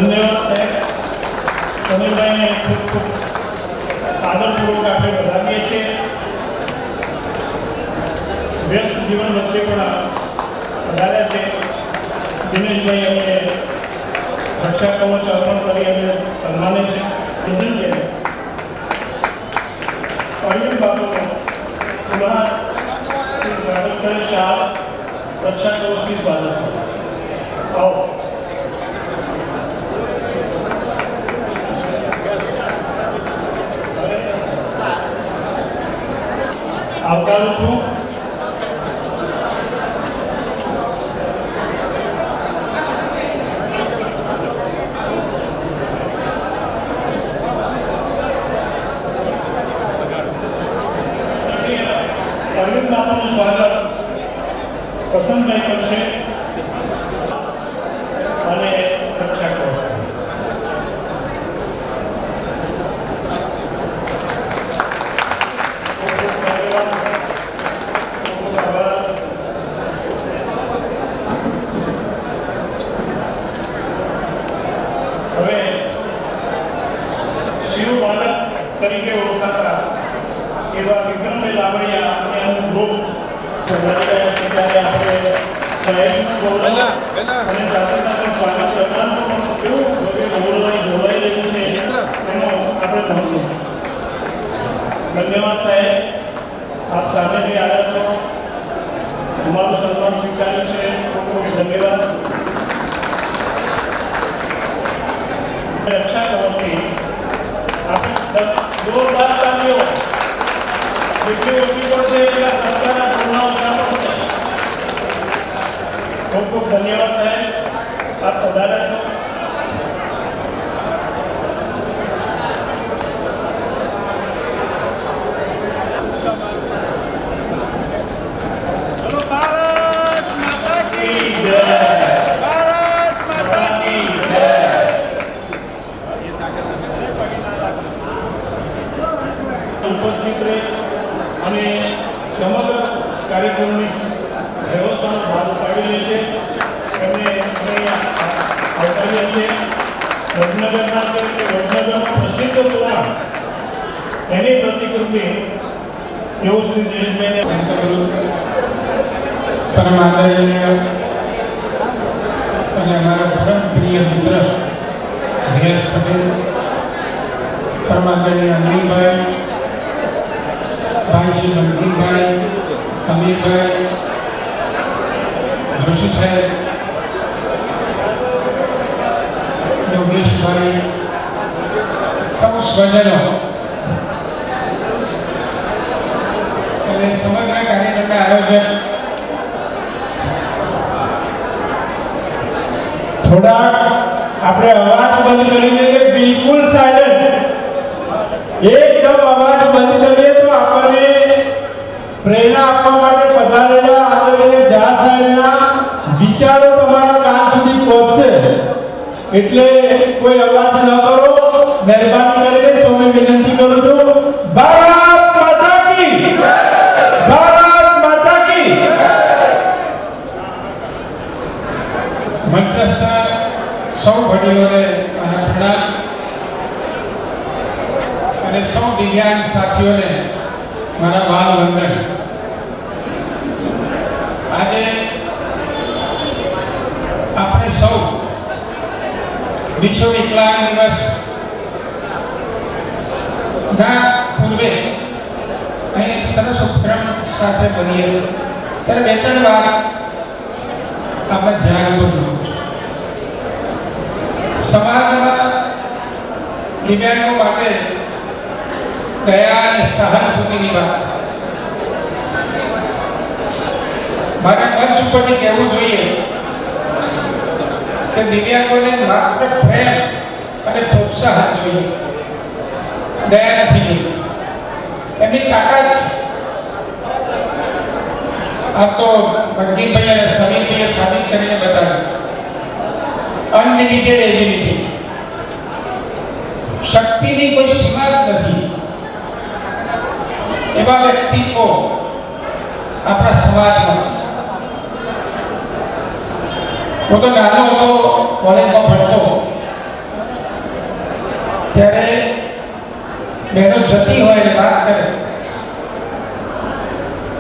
ધન્યવાદ સાહેબ. સમીરભાઈને ખૂબ ખૂબ આદરપૂર્વક આપણે વધાવીએ છીએ. વ્યસ્ત જીવન વચ્ચે પણ વધાર્યા છે. દિનેશભાઈ અમને રક્ષા કવચ અર્પણ કરી અમને સન્માને છે. અરવિંદ બાબુનો પુનઃ સ્વાગત કરે. શાહ રક્ષા કવચથી સ્વાગત છે. આવો. આવકારું છું. અરવિંદ બાપાનું સ્વાગત પસંદભાઈ કરશે અને રક્ષા કરો. તરીકે ઓળખાતા એવા વિક્રમભાઈ લાબડિયા અને એમનું ગ્રુપ ત્યારે આપણે સાહેબનું ગૌરવ અને સાથે સાથે સ્વાગત કરવાનું પણ કેવું ગૌરવભાઈ જોડાઈ રહ્યું છે એનો આપણે નોંધવું. ધન્યવાદ સાહેબ. આપ સામેથી આવ્યા છો, અમારું સન્માન સ્વીકાર્યું છે. ખૂબ ખૂબ ધન્યવાદ. રક્ષા કવચથી આપણે જોરદાર તાલીઓ જેટલી ઓછી પડશે એટલા સરકારના પૂર્ણ ઓછા પડશે. ખૂબ ખૂબ ધન્યવાદ સાહેબ. આપ પધાર્યા છો. ભારત માતા કી જય. ભારત માતા કી જય. ઉપસ્થિત રહે અને સમગ્ર કાર્યક્રમની વ્યવસ્થાનો ભાગ ઉપાડી લે છે. એમને આવકારીએ છીએ. વડનગરના વડનગરનો પ્રસિદ્ધ તોરણ એની પ્રતિકૃતિ એવું શ્રી દિનેશભાઈને પરમ આદરણીય અને અમારા પરમ પ્રિય મિત્ર VS પટેલ, પરમ આદરણીય અનિલભાઈ, ભાઈશ્રી બંકિમભાઈ, સમીરભાઈ, જોશી સાહેબ, યોગેશભાઈ, સૌ સ્વજનો અને સમગ્ર કાર્યક્રમના આયોજક થોડાક આપણે અવાજ બંધ કરી દઈએ. બિલકુલ સાયલેન્ટ. એકદમ અવાજ બંધ કરીએ તો આપણને પ્રેરણા આપવા માટે પધારેલા આદરણીય ઝા સાહેબના વિચારો તમારા કાન સુધી પહોંચશે. એટલે કોઈ અવાજ ન કરો. મહેરબાની કરીને સૌને વિનંતી કરું છું. ભારત માતા કી જય. ભારત માતા કી જય. મંચસ્થ સૌ વડીલોને મારા પ્રણામ અને સૌ દિવ્યાંગ સાથીઓને મારા ભાવ વંદન. આજે વિશ્વ વિકલાંગ દિવસ ના પૂર્વે અહીં સરસ ઉપક્રમ સાથે બનીએ છીએ ત્યારે બે ત્રણ વાર આપણે ધ્યાન દોરવું છે. સમાજમાં દિવ્યાંગો માટે દયા અને સહાનુભૂતિની વાત મારે મંચ ઉપરથી કહેવું જોઈએ કે દિવ્યાંગોને માત્ર પ્રેમ અને પ્રોત્સાહન જોઈએ, દયા નથી જોઈએ. એમની તાકાત છે. આ તો ભગીભાઈ અને સમીરભાઈએ સાબિત કરીને બતાવ્યું. અનલિમિટેડ એબિલિટી, શક્તિની કોઈ સીમા જ નથી. એવા વ્યક્તિત્વો આપણા સમાજમાં છે. હું તો નાનો હતો, કોલેજમાં ભણતો ત્યારે બહેનો જતી હોય અને વાત કરે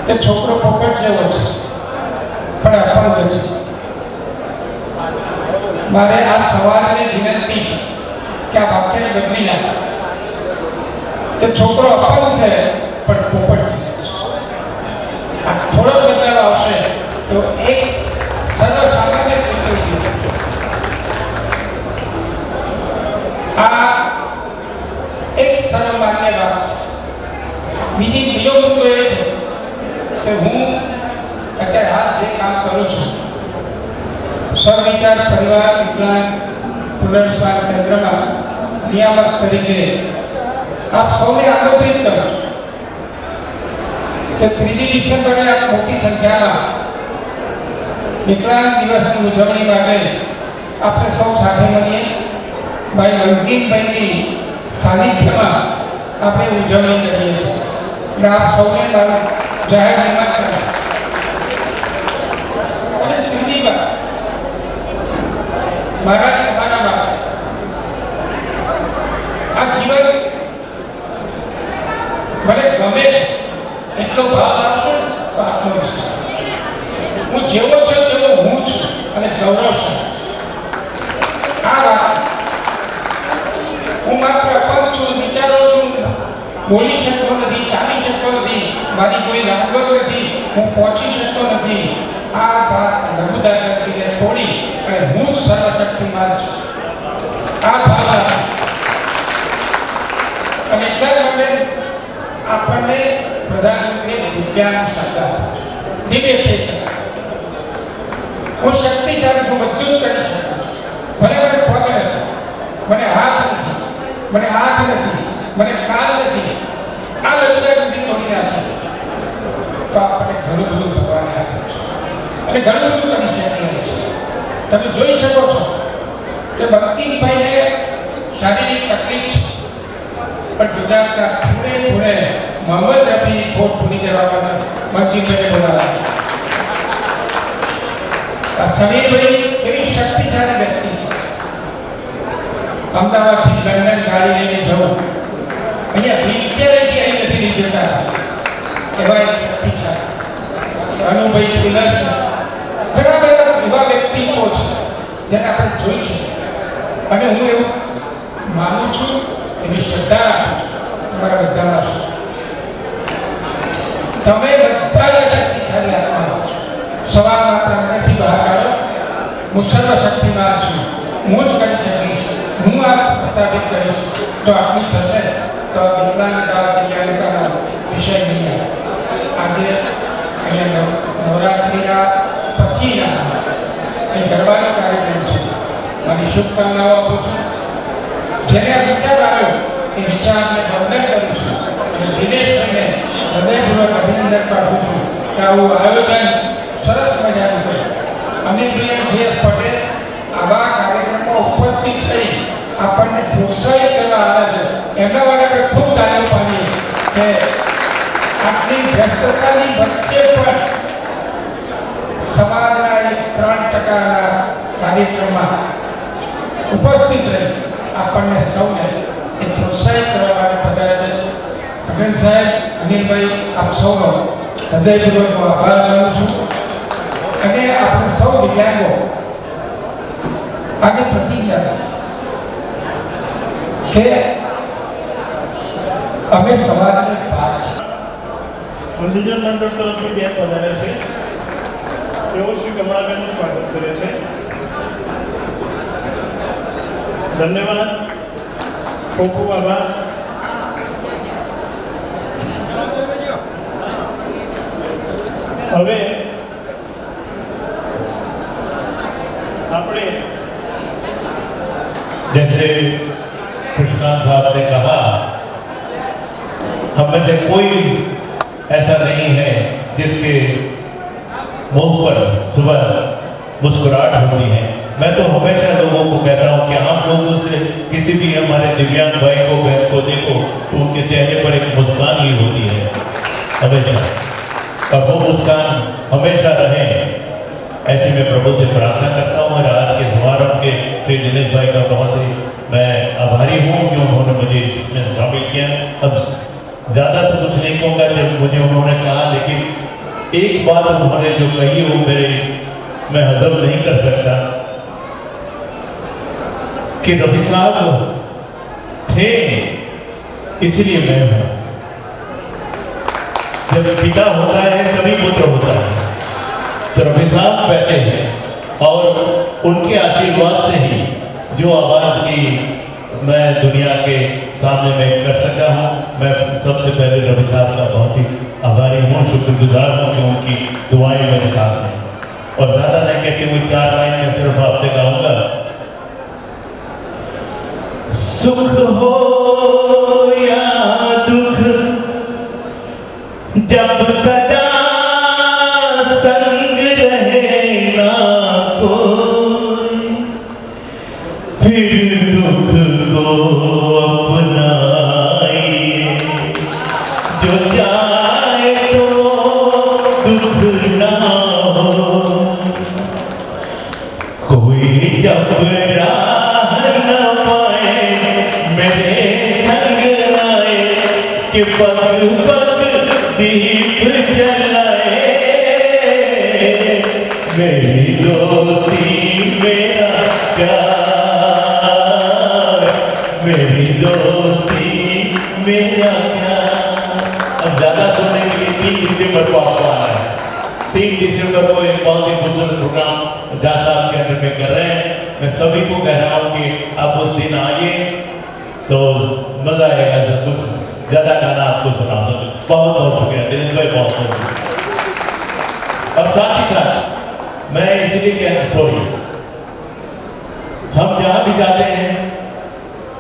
કે છોકરો પોપટ જેવો છે પણ અપંગ છે. મારે આ સવાલની વિનંતી છે કે આ વાક્યને બદલી નાખે કે છોકરો અપંગ છે પણ પોપટ જેવો છે. આ થોડો બદલાવ આવશે તો એક સર્વસામાન્ય સ્વીકૃતિ. આ એક સર્વમાન્ય વાત છે. બીજો મુદ્દો એ છે કે હું અત્યારે હાથ જે કામ કરું છું સર્વવિચાર પરિવાર વિકલાંગ પુનર્વસન કેન્દ્રમાં નિયામક તરીકે આપ સૌને આમંત્રિત કરું છું કે 3 ડિસેમ્બરે આપ મોટી સંખ્યામાં વિકલાંગ દિવસની ઉજવણી માટે આપણે સૌ સાથે મળીએ. ભાઈ બંકિમભાઈની સાનિધ્યમાં આપણે ઉજવણી કરીએ છીએ. અને આપ સૌને મારું જાહેર નિમંત્રણ. અને ત્રીજી વાત મારા તમારા માટે આ જીવન મને ગમે છે એટલો ભાવ લાવશો ને તો આત્મવિશ્વાસ. હું જેવો છું તેવો હું છું અને ગૌરવ છું. આ વાત હું માત્ર અપંગ છું, વિચારો છું, બોલી શકતો નથી, ચાલી શકતો નથી, મારી કોઈ લાગવત નથી, હું પહોંચી શકતો નથી. આ વાત લઘુતા કરતીને તોડી અને હું જ સર્વશક્તિમાન છું. આ ભાવ અને એટલા માટે આપણને પ્રધાનમંત્રીએ દિવ્યાંગ શબ્દ આપ્યો છે. દિવ્ય ચેતના. હું શક્તિશાળી છું, બધું જ કરી શકું છું. ભલે મને પગ નથી, મને હાથ નથી, મને આંખ નથી, મને કાન નથી. આ લઘુતા નથી તોડી નાખી તો આપણને ઘણું બધું ભગવાને આપ્યું છે અને ઘણું બધું કરી શકીએ છીએ. તમે જોઈ શકો છો કે બંકિમભાઈને શારીરિક તકલીફ છે પણ ગુજરાતના ખૂણે ખૂણે મોહમ્મદ રફીની ખોટ પૂરી કરવા માટે બંકિમભાઈને બોલાવ્યા. આ સમીરભાઈ એવી શક્તિશાળી વ્યક્તિ, અમદાવાદથી લંડન ગાડી લઈને જવું, અહીંયા વ્હીલચેરથી અહીં નથી લઈ જતા એવા એક શક્તિશાળી અનુભાઈ ટેલર છે. ઘણા બધા એવા વ્યક્તિત્વો છે જેને આપણે જોઈ શકીએ. અને હું એવું માનું છું, એવી શ્રદ્ધા રાખું છું તમારા બધામાં છું. તમે બધા જ શક્તિશાળી આત્મા છો. સવાલ માત્ર અંદરથી બહાર કાઢો, હું સર્વશક્તિમાન છું, હું જ કરી શકીશ, હું આ પ્રસ્થાપિત કરીશ. જો આટલું થશે તો દિવ્યાંગતાનો વિષય નહીં આવે. આજે અહીંયા નવરાત્રિના પછીના એ ગરબાનો કાર્યક્રમ છે. મારી શુભકામનાઓ આપું છું. જેને આ વિચાર આવ્યો એ વિચારને વંદન કરું છું અને દિનેશભાઈને હૃદયપૂર્વક અભિનંદન પાઠવું છું કે આવું આયોજન સરસ મજાનું છે. અનિલભાઈ જે પટેલ આવા કાર્યક્રમમાં ઉપસ્થિત થઈ આપણને પ્રોત્સાહિત કરવા આવે છે એમના માટે આપણે ખૂબ તાલીઓ પાડીએ કે આટલી વ્યસ્તતાની વચ્ચે પણ સમાજના એક 3% કાર્યક્રમમાં ઉપસ્થિત રહી આપણને સૌને એ પ્રોત્સાહિત કરવા માટે પધાર્યા છે. પટેલ સાહેબ, અનિલભાઈ, આપ સૌનો હૃદયપૂર્વક આભાર માનું છું. અને આપણે સૌ દિવ્યાંગો આજે પ્રતિજ્ઞા કે અમે સમાજનો એક ભાગ છે. મંજૂર મંડળ તરફથી બે પધારે છે, તેઓ શ્રી કમળાબેનનું સ્વાગત કરે છે. ધન્યવાદ, ખૂબ ખૂબ આભાર. હવે આપણે जैसे कृष्णानंद साहब ने कहा, हम में से कोई ऐसा नहीं है जिसके मुंह पर सुबह मुस्कुराहट होती है. मैं तो हमेशा लोगों को कहता हूँ कि आप लोगों से किसी भी हमारे दिव्यांग भाई को बहन को देखो तो उनके चेहरे पर एक मुस्कान ही होती है हमेशा, और वो मुस्कान हमेशा रहे, ऐसी मैं प्रभु से प्रार्थना करता हूँ. और आज के समारोह के श्री दिनेश भाई का बहुत ही मैं आभारी हूँ कि उन्होंने मुझे इसमें शामिल किया. अब ज़्यादा तो कुछ नहीं कहूँगा जब मुझे उन्होंने कहा, लेकिन एक बात उन्होंने जो कही वो मैं हजम नहीं कर सकता कि रफी साहब थे इसलिए मैं हूँ. जब पिता होता है तभी पुत्र होता है. तो रफी साहब पहले हैं और उनके आशीर्वाद से ही जो आवाज़ की मैं दुनिया के सामने मैं कर सका हूँ. मैं सबसे पहले रफी साहब का बहुत ही आभारी हूँ, शुक्रगुजार हूँ कि उनकी दुआएं मेरे साथ हैं. और ज़्यादा नहीं कहते हुए 4 लाइन में सिर्फ आपसे कहूँगा, सुख हो या दुख जब सदा संग रहे ना कोई, फिर दुख को अपनाइए. जो जाए तो दुख ना हो, कोई जब राह न पाए मेरे संग आए कि पग पग दीप जलाए. मेरी दोस्ती मेरा प्यार, मेरी दोस्ती मेरा प्यार. अब ज़्यादा सुनने के लिए 3 दिसंबर को आपको आना है. 3 दिसंबर को एक बहुत ही खूबसूरत प्रोग्राम जा साहब के अंदर में कर रहे हैं. मैं सभी को कह रहा हूँ कि आप उस दिन आइए तो मज़ा आएगा. जब कुछ ज़्यादा गाना आपको सुना सकूँ. बहुत बहुत शुक्रिया दिनेश भाई, बहुत बहुत शुक्रिया. और साथ ही साथ मैं इसलिए कहना, सॉरी, हम जहाँ भी जाते हैं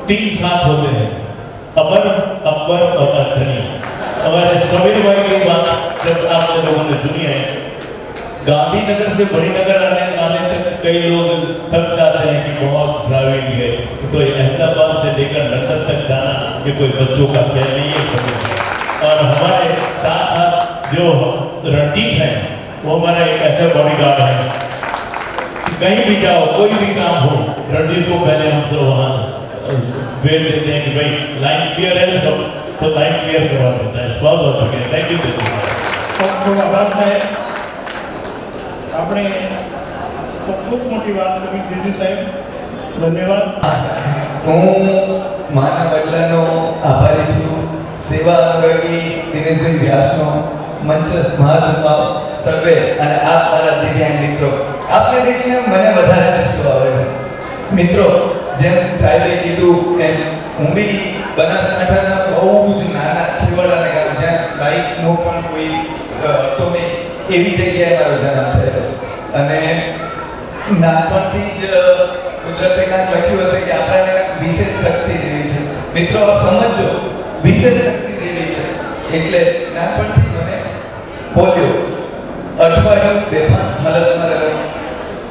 3 साथ होते हैं, अमर, अकबर और अंथनी. हमारे समीर भाई की बात जब आप लोगों ने सुनी है, गांधीनगर से मणिनगर आने तक कई लोग थक जाते हैं कि बहुत ड्राइविंग है, तो अहमदाबाद से लेकर लंदन तक जाना ये कोई बच्चों का खेल नहीं है. और हमारे साथ साथ जो रणजीत हैं वो हमारा एक ऐसा बॉडीगार्ड है कि कहीं भी जाओ कोई भी काम हो, रणजीत को पहले हम सब वहाँ वेल देते हैं कि भाई लाइन क्लियर है सब, तो लाइन क्लियर करवा देता है. बहुत बहुत शुक्रिया. Thank you. ખૂબ ખૂબ આભાર સાહેબ. આપણે ખૂબ મોટી વાત કરી દીધી સાહેબ. ધન્યવાદ. હું માના વડલાનો આભારી છું. સેવા અનુરાગી દિનેશભાઈ વ્યાસનો, મંચસ્થ મહાત્મા સર્વે અને આપ મારા દિવ્યાંગ મિત્રો, આપને દેખીને મને વધારે જુસ્સો આવે છે. મિત્રો, જેમ સાહેબે કીધું એમ હું બી બનાસકાંઠાના બહુ જ નાના છેવાડાના ગામ જ્યાં બાઇકનો પણ કોઈ હતો નહીં એવી જગ્યાએ મારો જન્મ થયેલો. અને નાનપણથી જ કુદરતે કાંઈક લખ્યું હશે કે આપણાને કાંઈક વિશેષ શક્તિ જેવી છે. મિત્રો, આપ સમજો, વિશેષ શક્તિ જેવી છે. એટલે નાનપણથી મને પોલિયો અઠવાડિયું બેભાન હાલતમાં રહ્યો.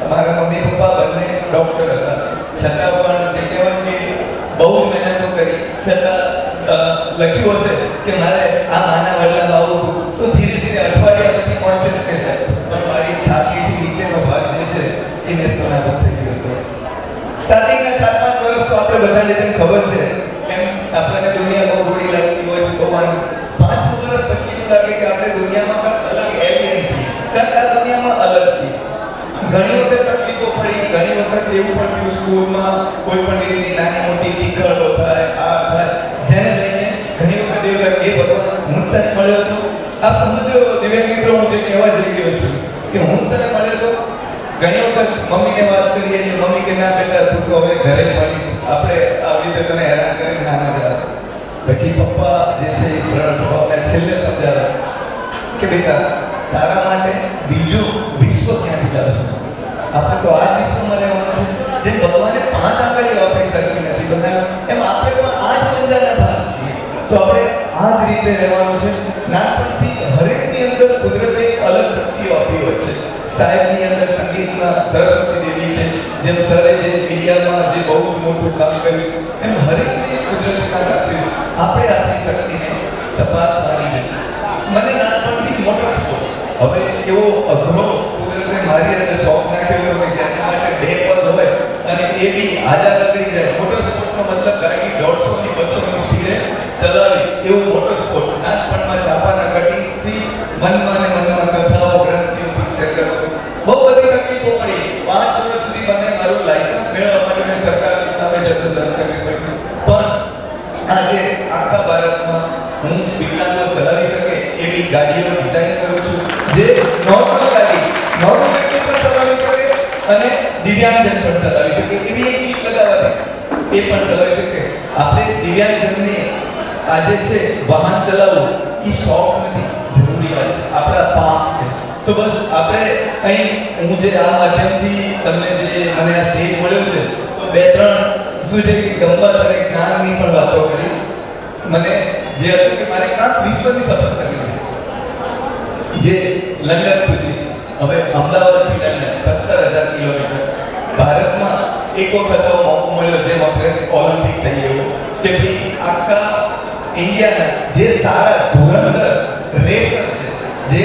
અમારા મમ્મી પપ્પા બંને ડૉક્ટર હતા, છતાં પણ જે કહેવાય કે બહુ જ મહેનતો કરી, છતાં લખ્યું હશે કે મારે આ માના વડલામાં આવવું હતું. તો ધીરે ધીરે અઠવાડિયા પછી કોન્શિયસનેસ આવી, પણ મારી છાતીથી નીચેનો ભાગ જે છે એ નેસ્તોનાબૂદ થઈ ગયો હતો. સ્ટાર્ટિંગના 4-5 વર્ષ તો આપણે બધાને જેમ ખબર છે એમ આપણને દુનિયા બહુ ગોળી લાગતી હોય છે, બહુ આનંદ. 5-6 વર્ષ પછી એવું લાગે કે આપણે દુનિયામાં કાંઈક અલગ એલિયન છીએ, કાંઈક આ દુનિયામાં અલગ છીએ. ઘણી વખત તકલીફ પડી ઘણી વખત એવું પણ થયું સ્કૂલમાં કોઈ પણ રીતની નાની મોટી ટીકરો થાય આ થાય જેને લઈને ઘણી વખત એવું લાગે એ ભગવાન હું તને મળ્યો હતો. આપ સમજો દિવ્યાંગ મિત્રો, હું જે કહેવા જઈ રહ્યો છું કે હું તને મળ્યો હતો. ઘણી વખત મમ્મીને વાત કરીએ એટલે મમ્મી કે ના બેટા તું તો હવે ઘરે જ મળીશ, આપણે આવી રીતે તને હેરાન કરીને ના મજા આવે. પછી પપ્પા જે છે એ સરળ સ્વભાવને છેલ્લે સમજાવે કે બેટા તારા માટે બીજું વિશ્વ ક્યાંથી લાવશું? આપણે તો આ જ વિશ્વમાં રહેવાનું છે. જેમ ભગવાને 5 આંગળીઓ આપણી સરખી નથી બનાવ્યા એમ આપણે પણ આ જ પંજાના ભાગ છીએ. તો આપણે આ જ રીતે રહેવાનું છે. નાનપણથી હરેકની અંદર કુદરતે અલગ શક્તિઓ આપી હોય છે. સાહેબની અંદર સંગીતના સરસ્વતી દેવી છે, જેમ સરે જે મીડિયામાં જે બહુ જ મોટું કામ કર્યું એમ હરેકને કુદરતે કામ આપ્યું. આપણે આપણી શક્તિને તપાસવાની છે. મને નાનપણથી મોટો શોખ, હવે એવો અઘરો કુદરતે મારી અંદર શોખ નાખ્યો કે જેના માટે 2 પગ હોય અને એ બી આજા લગડી જાય. મોટો સ્પોર્ટનો મતલબ ગાડી 150 ની 200 ની સ્પીડે ચલાવી, એવું મોટો સ્પોર્ટ. નાનપણમાં છાપાના કટિંગથી મનમાં ને મનમાં કથાઓ ગ્રંથિઓ પિક્ચર કરતો. બહુ બધી તકલીફો પડી. 5 વર્ષ સુધી મને મારું લાયસન્સ મેળવવા માટે મેં સરકારની સામે જદ્દોજહદ કરવી પડી. પણ આજે આખા ભારતમાં હું વિકલાંગો ચલાવી શકે એવી ગાડીઓ ડિઝાઇન કરું છું, જે નોર્મલ ગાડી નોર્મલ વ્યક્તિ પણ ચલાવી શકે અને દિવ્યાંગજન પણ ચલાવી શકે. એવી એક કીટ લગાવવાથી એ પણ ચલાવી શકે. આપણે દિવ્યાંગજનને આજે છે વાહન ચલાવવું એ શોખ નથી, જરૂરિયાત છે, આપણા પાક છે. તો બસ આપણે અહીં હું જે આ માધ્યમથી તમને જે મને આ સ્ટેજ મળ્યો છે તો 2-3 શું છે કે ગમત અને જ્ઞાનની પણ વાતો કરી. મને જે હતું કે મારે કાંક વિશ્વની સફર કરવી છે, જે લંડન સુધી, હવે અમદાવાદથી લંડન 17,000 કિલોમીટર. ભારતમાં એક વખત એવો મોકો મળ્યો જેમ આપણે ઓલિમ્પિક થઈ ગયો કે ભાઈ આખા ઇન્ડિયાના જે સારા ધુરંધર રેસર છે, જે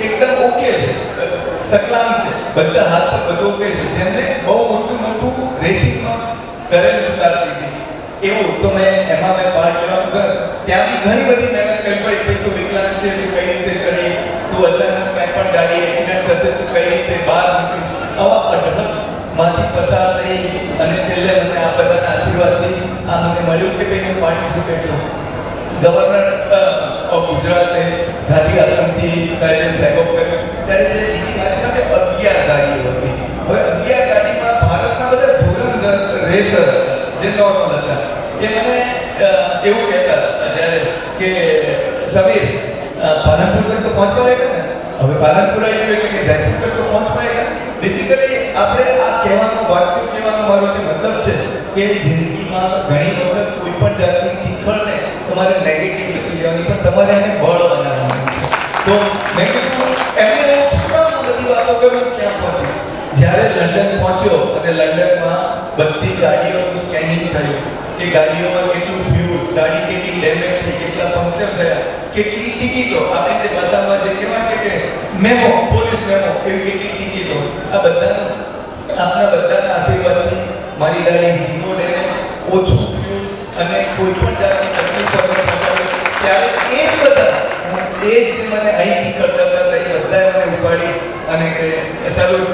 એકદમ ઓકે છે, સકલામ છે, બધા હાથ પર બધું ઓકે છે, જેમને બહુ મોટું મોટું રેસિંગમાં કરેલું છે કારકિર્દી, એવું તો એમાં મેં પાર્ટ લેવાનું કર. ત્યાં બી ઘણી બધી મહેનત કરવી પડી. ભાઈ તું વિકલાંગ છે, તું કઈ રીતે ચડીશ, તું અચાનક કંઈ પણ ગાડી એક્સિડન્ટ થશે, તું કઈ રીતે બહાર નીકળી. આવા અઢળકમાંથી પસાર થઈ અને છેલ્લે મને આ બધાના આશીર્વાદથી આ મને મળ્યું કે ભાઈ હું પાર્ટિસિપેટ કરું. ગવર્નર ઓફ ગુજરાતે ગાંધી આશ્રમથી સાહેબે ફ્લેગ ઓફ કર્યો ત્યારે જે બીજી મારી સાથે 11 ગાડીઓ હતી. હવે 11 ગાડીમાં ભારતના બધા ધુરંધર રેસર હતા જે નોર્મલ હતા. એ મને એવું કહેતા ત્યારે કે સમીર પાલનપુર તક તો પહોંચવા લાગ્યા ને, હવે પાલનપુર આવી ગયું એટલે કે જયપુર તક તો પહોંચવા લાગ્યા. બેઝિકલી આપણે આ કહેવાનો વાક્ય કહેવાનો મારો જે મતલબ છે કે જિંદગીમાં ઘણી વખત કોઈ પણ જાતની ટીખળને તમારે નેગેટિવ નથી લેવાની, પણ તમારે એને બળ બનાવવાનું છે. તો મેં કીધું એમને શું કામ બધી વાતો કરું ક્યાં પહોંચ્યું. જ્યારે લંડન પહોંચ્યો અને લંડનમાં બધી ગાડીઓનું સ્કેનિંગ થયું કે ગાડીઓમાં કેટલું ફ્યુલ, ગાડી કેટલી ડેમેજ થઈ, કેટલા પંક્ચર થયા, કેટલી ટિકિટો, આપણી જે ભાષામાં જે કહેવાય કે મેમો, પોલીસ મેમો, એવી કેટલી ટિકિટો. આ બધાનું આપણા બધાના આશીર્વાદથી મારી ગાડી 0 ડેમેજ, ઓછું ફ્યુલ અને કોઈ પણ જાતની તકલીફ વગર. ત્યારે એ જ બધા એ જ મને અહીંથી કરતા હતા એ બધાએ મને ઉપાડી અને કે સારું.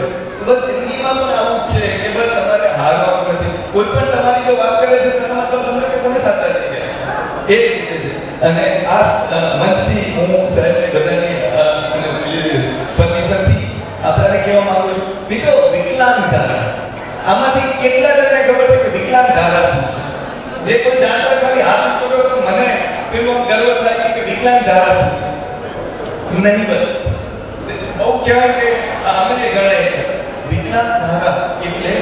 બસ જિંદગીમાં પણ આવું જ છે કે બસ તમારે હારવાનું નથી. કોઈ પણ તમારી જો વાત કરે છે તેનો મતલબ સમજો કે તમે સાચા થઈ ગયા. એ જ રીતે છે. અને આ મંચથી હું સાહેબને બધાની પરમિશનથી આપણાને કહેવા માંગુ છું મિત્રો, વિકલાંગ ધારા આમાંથી કેટલા જણને ખબર છે કે વિકલાંગ ધારા શું છે? જે કોઈ જાણતા ખાલી હાથ ઊંચો કરો તો મને પેલો ગર્વ થાય કે વિકલાંગ ધારા શું છે. નહીં બસ બહુ કહેવાય કે અમે જે ગણાય વિકલાંગ ધારા એટલે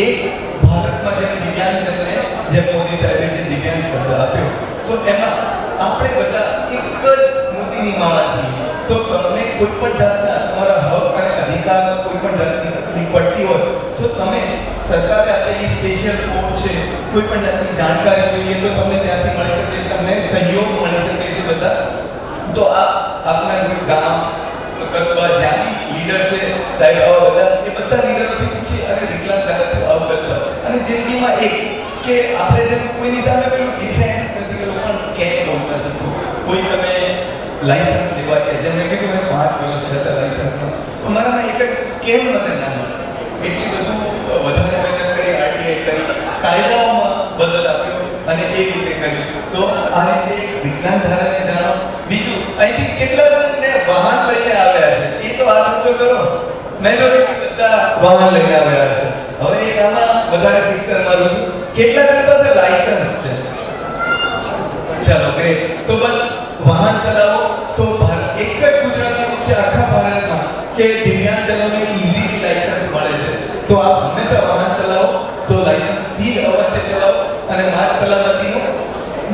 એક ભારતમાં જેમ દિવ્યાંગજનને જેમ મોદી સાહેબે જે દિવ્યાંગ શબ્દ આપ્યો તો એમાં આપણે બધા એક જ મોતીની માળા છીએ. તો તમને કોઈ પણ જાતના તમારા હક અને અધિકારમાં કોઈ પણ જાતની તકલીફ પડતી હોય તો તમે સરકારે આપેલી સ્પેશિયલ કોડ છે, કોઈ પણ જાતની જાણકારી જોઈએ તો તમને ત્યાંથી મળી શકે, તમને સહયોગ મળી શકે છે બધા. તો આપના ગામ કસ્બા જ્યાં બી લીડર છે સાહેબ, આવા બધા એ બધા લીડરોથી પૂછી અને વિકલાંગ ધારાથી અવગત થાય. અને જિંદગીમાં એક કે આપણે જેમ કોઈની સામે પેલું ડિફેન્સ નથી કરવું પણ કેમ કહું ના શકું. કોઈ તમે લાયસન્સ લેવા કે જેમ મેં કીધું મેં 5 વર્ષ હતા લાયસન્સમાં, તો મારામાં એક જ કેમ મને ના મળે. એટલી બધું વધારે મહેનત કરી, આરટીઆઈ કરી, કાયદાઓમાં બદલ આપ્યો અને એ રીતે કર્યું. તો આ રીતે એક વિજ્ઞાન ધારાને જાણો. બીજું, અહીંથી કેટલાને વાહન લઈને આવ્યા છે એ તો આ જો કરો, મેજોરિટી બધા વાહન લઈને આવ્યા છે. હવે એક આમાં વધારે શિક્ષણ મારું છું, કેટલા પાસે લાયસન્સ છે? ચાલો ગ્રેટ. તો બસ વાહન ચલાવો તો એક જ ગુજરાત એવું છે આખા ભારતમાં કે દિવ્યાંગજનોને ઇઝીલી લાયસન્સ મળે છે. તો આપ હંમેશા વાહન ચલાવો તો લાયસન્સથી જ અવશ્ય ચલાવો અને માર્ગ સલામતીનું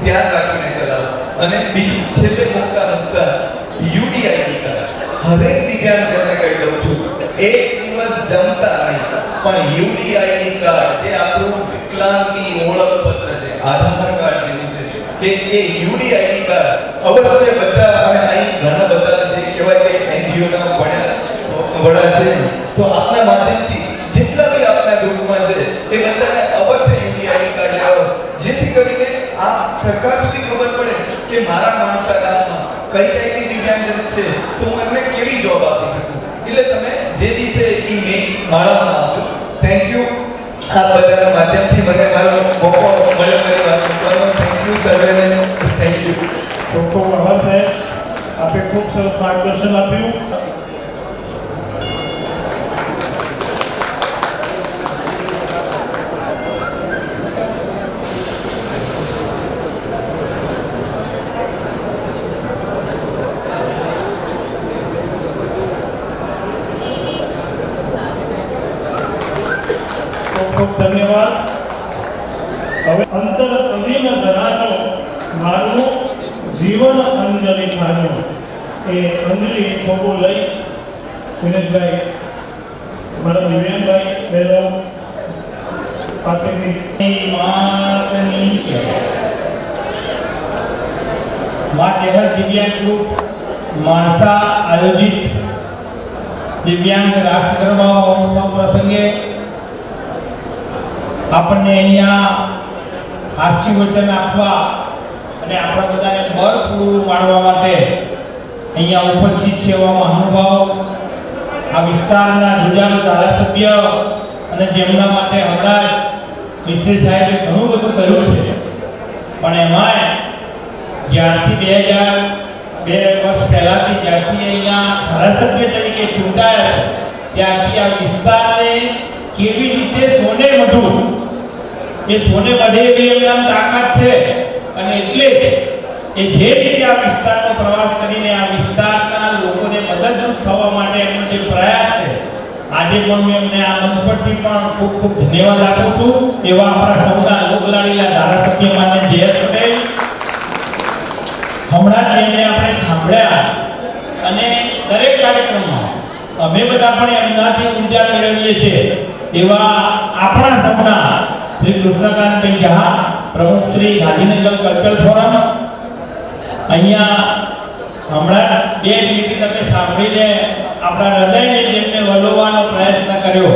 ધ્યાન રાખીને ચલાવો. અને બીજું છેલ્લે મુકતા યુડીઆઈ કાર્ડ હરેક દિવ્યાંગજનને કહી દઉં છું, એક દિવસ જમતા નહીં પણ યુડીઆઈ કાર્ડ જે આપણું વિકલાંગની ઓળખપત્ર છે, આધાર કાર્ડ જેવું છે, કે એ યુડીઆઈ કાર્ડ અવશ્ય બધા, અને અહીં ઘણા બધા જે કહેવાય કે એનજીઓના વડા છે, તો આપના માધ્યમથી જેટલા બી આપના ગ્રુપમાં છે એ બધાને અવશ્ય યુડીઆઈ કાર્ડ લેવો, જેથી કરીને આ સરકાર સુધી ખબર પડે કે મારા માણસા ગામમાં કઈ ટાઈપની દિવ્યાંગજન છે તો હું એમને કેવી જોબ આપી શકું. એટલે તમે જે બી છે એ મેં માળામાં આપજો. Thank you. આ બધાના માધ્યમથી મને મારો મોકો મળ્યો મારી વાત કરવાનો. થેન્ક યુ સર્વેને. Thank you. ખૂબ ખૂબ આભાર સાહેબ, આપે ખૂબ સરસ માર્ગદર્શન આપ્યું. ખૂબ ધન્યવાદ. હવે અંતર અધીન ધરાજો મારું જીવન અંજલિ થાજો, એ અંજલિ ફોટો લઈ દિનેશભાઈ, મારા દિવ્યાંગભાઈ બહેનો પાસેથી માં ચેહર દિવ્યાંગ ગ્રુપ માણસા આયોજિત દિવ્યાંગ રાસ ગરબા મહોત્સવ પ્રસંગે આપણને અહીંયા આરસી વચન આપવા અને આપણા બધાને બળ પૂરું પાડવા માટે અહીંયા ઉપસ્થિત છે એવા મહાનુભાવો, આ વિસ્તારના જુજાલ ધારાસભ્ય અને જેમના માટે હમણાં મિસ્ત્રી સાહેબે ઘણું બધું કર્યું છે, પણ એમાંય જ્યારથી 2 વર્ષ પહેલાંથી જ્યારથી અહીંયા ધારાસભ્ય તરીકે ચૂંટાયા છે ત્યારથી આ વિસ્તારને કેવી રીતે સોને મઢવું, એ સોને મઢે એવી એમનામ તાકાત છે. અને એટલે એ જે રીતે આ વિસ્તારનો પ્રવાસ કરીને આ વિસ્તારના લોકોને મદદરૂપ થવા માટે એમનો જે પ્રયાસ છે, આજે પણ હું એમને આ મંચ પરથી પણ ખૂબ ખૂબ ધન્યવાદ આપું છું. એવા આપણા સૌના લોકલાડીલા ધારાસભ્ય માન્ય જયેશ પટેલ, હમણાં જ એમને આપણે સાંભળ્યા અને દરેક કાર્યક્રમમાં અમે બધા પણ એમનાથી ઊર્જા મેળવીએ છીએ. એવા આપણા સૌના શ્રી કૃષ્ણકાંતભાઈ જહા, પ્રમુખ શ્રી ગાંધીનગર કલ્ચરલ ફોરમ, અહીંયા હમણાં 2 મિનિટ તમે સાંભળીને આપણા હૃદયને જેમને વલોવાનો પ્રયત્ન કર્યો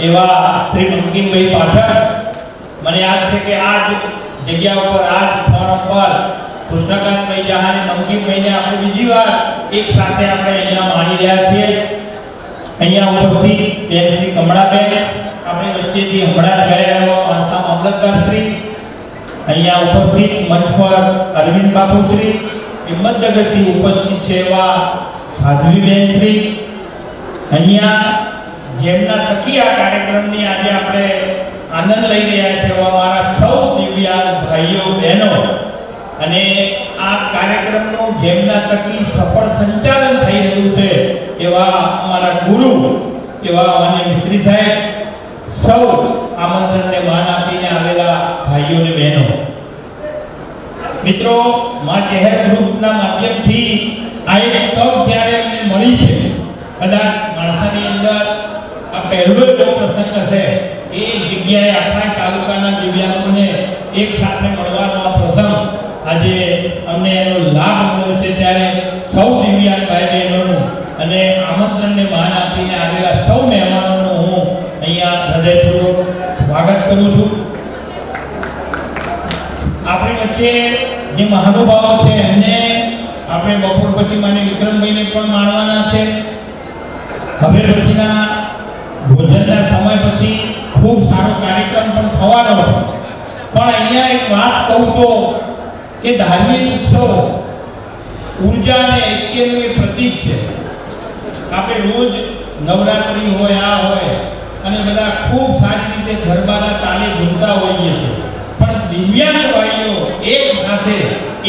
એવા શ્રી મંકિમભાઈ પાઠક, મને યાદ છે કે આ જગ્યા ઉપર આ ફોરમ પર કૃષ્ણકાંતભાઈ જહા અને મંકિમભાઈને આપણે બીજી વાર એક સાથે આપણે અહીંયા માણી રહ્યા છીએ. અહીંયા ઉપસ્થિત બેન શ્રી કમળાબેન, આપણે વચ્ચેથી હમણાં જ ગયા એવા માનસા મામલતદાર શ્રી, અહીંયા ઉપસ્થિત મંચ પર અરવિંદ બાપુશ્રી, હિંમતનગરથી ઉપસ્થિત છે એવા સાધ્વીબેન શ્રી, અહીંયા જેમના થકી આ કાર્યક્રમની આજે આપણે આનંદ લઈ રહ્યા છે એવા મારા સૌ દિવ્યાંગ ભાઈઓ બહેનો, અને આ કાર્યક્રમનું જેમના થકી સફળ સંચાલન થઈ રહ્યું છે એવા અમારા ગુરુ એવા માન્ય મિસ્ત્રી સાહેબ, સૌ આમંત્રણને માન આપીને આવેલા ભાઈઓ અને બહેનો, મિત્રો, માં ચેહર ગ્રુપના માધ્યમથી આ એક તક જ્યારે અમને મળી છે, કદાચ માણસાની અંદર આ પહેલો એવો પ્રસંગ હશે, એ જગ્યાએ આખા તાલુકાના દિવ્યાંગોને એક સાથે મળવાનો આ પ્રસંગ આજે અમને એનો લાભ મળ્યો છે. ત્યારે સૌ દિવ્યાંગ ભાઈ બહેનોનું અને આમંત્રણને માન આપીને આવેલા સૌ મહેમાનોનું હું અહીંયા હૃદયપૂર્વક સ્વાગત કરું છું. આપણી વચ્ચે જે મહાનુભાવો છે એમને આપણે બપોર પછી માને વિક્રમભાઈને પણ માણવાના છે. હવે પછીના ભોજનના સમય પછી ખૂબ સારો કાર્યક્રમ પણ થવાનો છે. પણ અહીંયા એક વાત કહું તો કે ધાર્મિક ઉત્સવ ઉર્જા અને ઐક્યનું એ પ્રતીક છે. આપણે રોજ નવરાત્રિ હોય આ હોય અને બધા ખૂબ સારી રીતે ગરબાના તાલે ઝૂમતા હોઈએ છીએ, પણ દિવ્યાંગ ભાઈઓ એક સાથે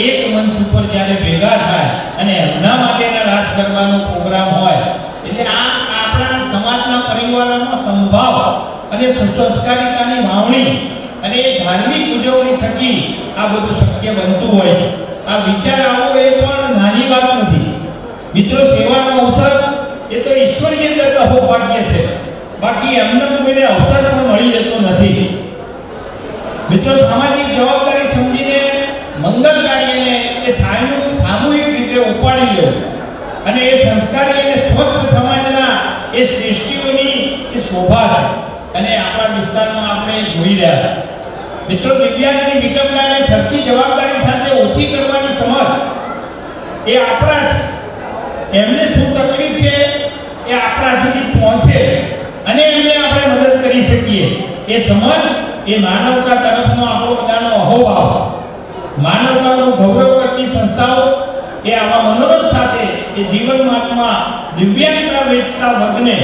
એક મંચ ઉપર જ્યારે ભેગા થાય અને એમના માટેના રાસ ગરબાનો પ્રોગ્રામ હોય એટલે આ આપણા સમાજના પરિવારોનો સંભાવ અને સંસ્કારિતાની વાવણી અને એ ધાર્મિક ઉજવણી થકી આ બધું શક્ય બનતું હોય છે. આ વિચાર આવવો એ પણ નાની વાત નથી મિત્રો. સેવાનો અવસર એ તો ઈશ્વરીય દત્ત અહોભાગ્ય છે, બાકી એમને કોઈને અવસર પણ મળી જતો નથી મિત્રો. સામાજિક જવાબદારી સમજીને મંગલ કાર્યને એ સામૂહિક રીતે ઉપાડી લેવું અને એ સંસ્કારી અને સ્વસ્થ સમાજના એ શ્રેષ્ઠીઓની એ શોભા છે અને આપણા વિસ્તારમાં આપણે જોઈ રહ્યા છીએ મિત્રો. દિવ્યાંગની વિટંબનાને સરખી જવાબદારી સાથે ઓછી કરવાની સમજ એ આપણા છે. એમને શું તકલીફ છે એ આપણા સુધી પહોંચે અને એમને આપણે મદદ કરી શકીએ એ સમજ એ માનવતા તરફનો આપણો બધાનો અહોભાવ છે. માનવતાનું ગૌરવ કરતી સંસ્થાઓ એ આવા મનોરથ સાથે એ જીવનમાં દિવ્યાંગતા વેચતા વર્ગને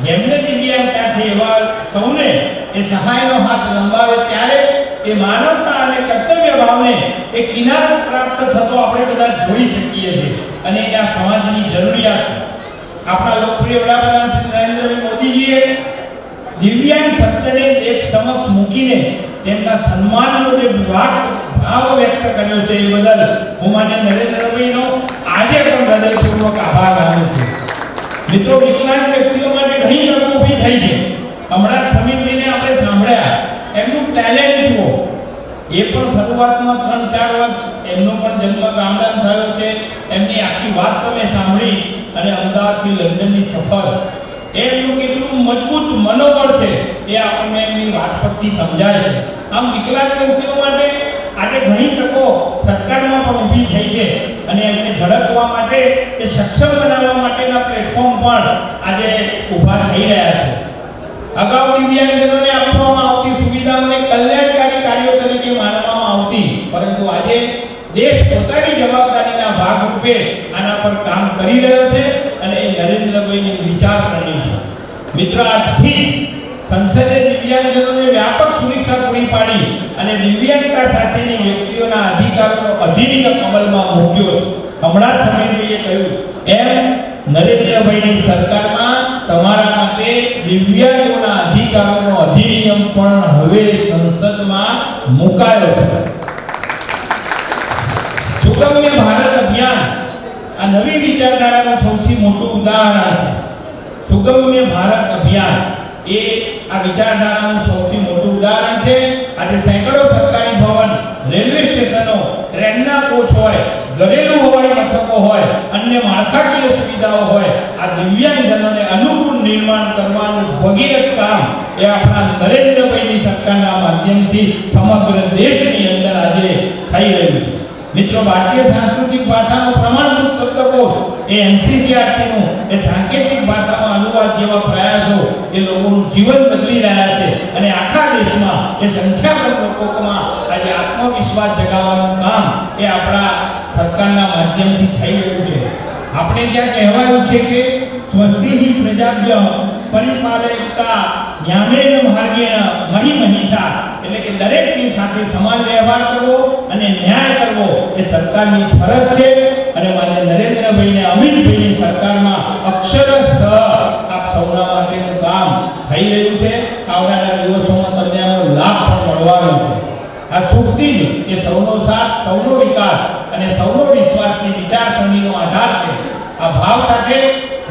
જેમને દિવ્યાંગતા છે એવા સૌને એ સહાયનો હાથ લંબાવે ત્યારે એ માનવતા અને કર્તવ્ય ભાવને એ કિનારો પ્રાપ્ત થતો આપણે બધા જોઈ શકીએ છીએ અને એ આ સમાજની જરૂરિયાત છે. આપણા લોકપ્રિય વડાપ્રધાન શ્રી નરેન્દ્રભાઈ મોદીજીએ દિવ્યાંગ શબ્દને એક સમક્ષ મૂકીને તેમના સન્માનનો જે ભાવ વ્યક્ત કર્યો છે એ બદલ હું માન્ય નરેન્દ્રભાઈનો આજે પણ હૃદયપૂર્વક આભાર માનું છું મિત્રો. વિકલાંગ વ્યક્તિઓ માટે ઘણી તકો ઊભી થઈ છે. હમણાં સમીરભાઈને આપણે સાંભળ્યા એમનું ટેલેન્ટ જુઓ. એ પણ શરૂઆતમાં 3-4 વર્ષ એમનો પણ જન્મ ગામડામાં થયો છે. એમની આખી વાત તમે સાંભળી અને અમદાવાદથી લંડનની સફર એમનું કેટલું મજબૂત મનોબળ છે એ આપણને એમની વાત પરથી સમજાય છે. આમ વિકલાંગ વ્યક્તિઓ માટે આજે ઘણી તકો સરકારમાં પણ ઊભી થઈ છે અને એમને ઝડપવા માટે એ સક્ષમ બનાવવા માટેના પ્લેટફોર્મ પણ આજે ઊભા થઈ રહ્યા છે. અગાઉ દિવ્યાંગજનોને આપવામાં આવતી સુવિધાઓને કલ્યાણકારી કાર્યો તરીકે માનવામાં આવતી, પરંતુ આજે દેશ પોતાની જવાબદારીના ભાગરૂપે આના પર કામ કરી રહ્યો છે અને એ નરેન્દ્રભાઈની વિચારસરણી છે મિત્રો. આજથી સંસદે દિવ્યાંગજનોને વ્યાપક સુરક્ષા પૂરી પાડી અને દિવ્યાંગતા સાથેની વ્યક્તિઓના અધિકારોનો અધિનિયમ અમલમાં મૂક્યો છે. હમણાં જ સમીરભાઈએ કહ્યું એમ નરેન્દ્રભાઈની સરકારમાં તમારા માટે દિવ્યાંગોના અધિકારોનો અધિનિયમ પણ હવે સંસદમાં મુકાયો છે. સુગમ્ય ભારત અભિયાન આ નવી વિચારધારાનું સૌથી મોટું ઉદાહરણ છે. સુગમ્ય ભારત અભિયાન એ આ વિચારધારાનું સૌથી મોટું ઉદાહરણ છે. આજે સેંકડો સરકારી ભવન, રેલવે સ્ટેશનો, ટ્રેનના કોચ હોય, ઘરેલું હવાઈ મથકો હોય, અન્ય માળખાકીય સુવિધાઓ હોય, આ દિવ્યાંગજનોને અનુકૂળ નિર્માણ કરવાનું ભગીરથ કામ એ આપણા નરેન્દ્રભાઈની સરકારના માધ્યમથી સમગ્ર દેશની અંદર આજે થઈ રહ્યું છે મિત્રો. ભારતીય સાંસ્કૃતિક ભાષાનો પ્રમાણભૂત શબ્દકોશ એ NCERTનું એ સાંકેતિક ભાષામાં અનુવાદ જેવા પ્રયાસો એ લોકોનું જીવન બદલી રહ્યા છે અને આખા દેશમાં એ સંખ્યાબંધ લોકોમાં આજે આત્મવિશ્વાસ જગાવવાનું કામ એ આપણા સરકારના માધ્યમથી થઈ રહ્યું છે. આપણે ત્યાં કહેવાયું છે કે સ્વસ્તિહિ પ્રજાભ્ય પરિપાલયતા ન્યામેન માર્ગેણ મહિમહિષા, એટલે કે દરેકની સાથે સમાન વ્યવહાર કરવો અને ન્યાય કરવો એ સરકારની ફરજ છે અને માન્ય નરેન્દ્રભાઈને અમિતભાઈની સરકારમાં અક્ષરશઃ આપ સૌના માટેનું કામ થઈ રહ્યું છે. આવનારા દિવસોમાં તમને આનો લાભ પણ મળવાનો છે. આ સુખથી જ એ સૌનો સાથ, સૌનો વિકાસ અને સૌનો વિશ્વાસની વિચારસરણીનો આધાર છે. આ ભાવ સાથે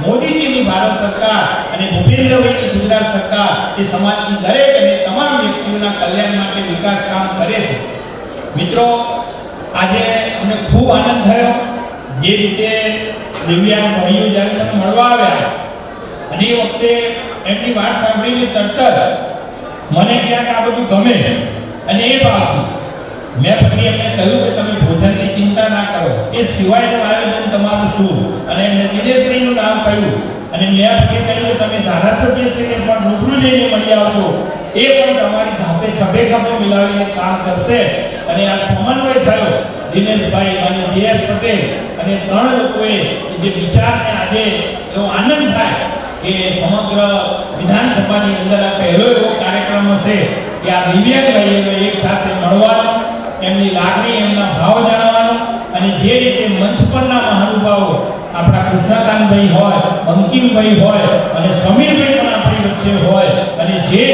મોદીજીની ભારત સરકાર અને ભૂપેન્દ્રભાઈની ગુજરાત સરકાર એ સમાજની દરેક અને તમામ વ્યક્તિઓના કલ્યાણ માટે વિકાસ કામ કરે છે. મિત્રો, આજે અમને ખૂબ આનંદ થયો જે રીતે દિવ્યાંગ ભાઈઓ જ્યારે મને મળવા આવ્યા અને એ વખતે એમની વાત સાંભળીને તરત મને ક્યાંક આ બધું ગમે અને એ ભાવથી મેં પછી એમને કહ્યું કે તમે ભોજનની ચિંતા ના કરો, એ સિવાયનું આયોજન તમારું શું, અને એમને દિનેશભાઈનું નામ કહ્યું અને મેં પછી કહ્યું કે તમે ધારાસભ્ય શ્રીને પણ રૂબરૂ જઈને મળ્યા નથી આવતો એ પણ તમારી સાથે ખભે ખભો મિલાવીને કામ કરશે અને આ સમન્વય થયો દિનેશભાઈ અને જીએસ પટેલ અને ત્રણ લોકોએ જે વિચારને આજે એવો આનંદ થાય કે સમગ્ર વિધાનસભાની અંદર આ પહેલો એવો કાર્યક્રમ હશે કે આ દિવ્યાંગ ભાઈઓને એક સાથે મળવાનો, એમની લાગણી, એમના ભાવ જાણવાનો અને જે રીતે મંચ પરના મહાનુભાવો આપણા કૃષ્ણકાંતભાઈ હોય, બંકિમભાઈ હોય અને સમીરભાઈ પણ આપણી વચ્ચે હોય અને જે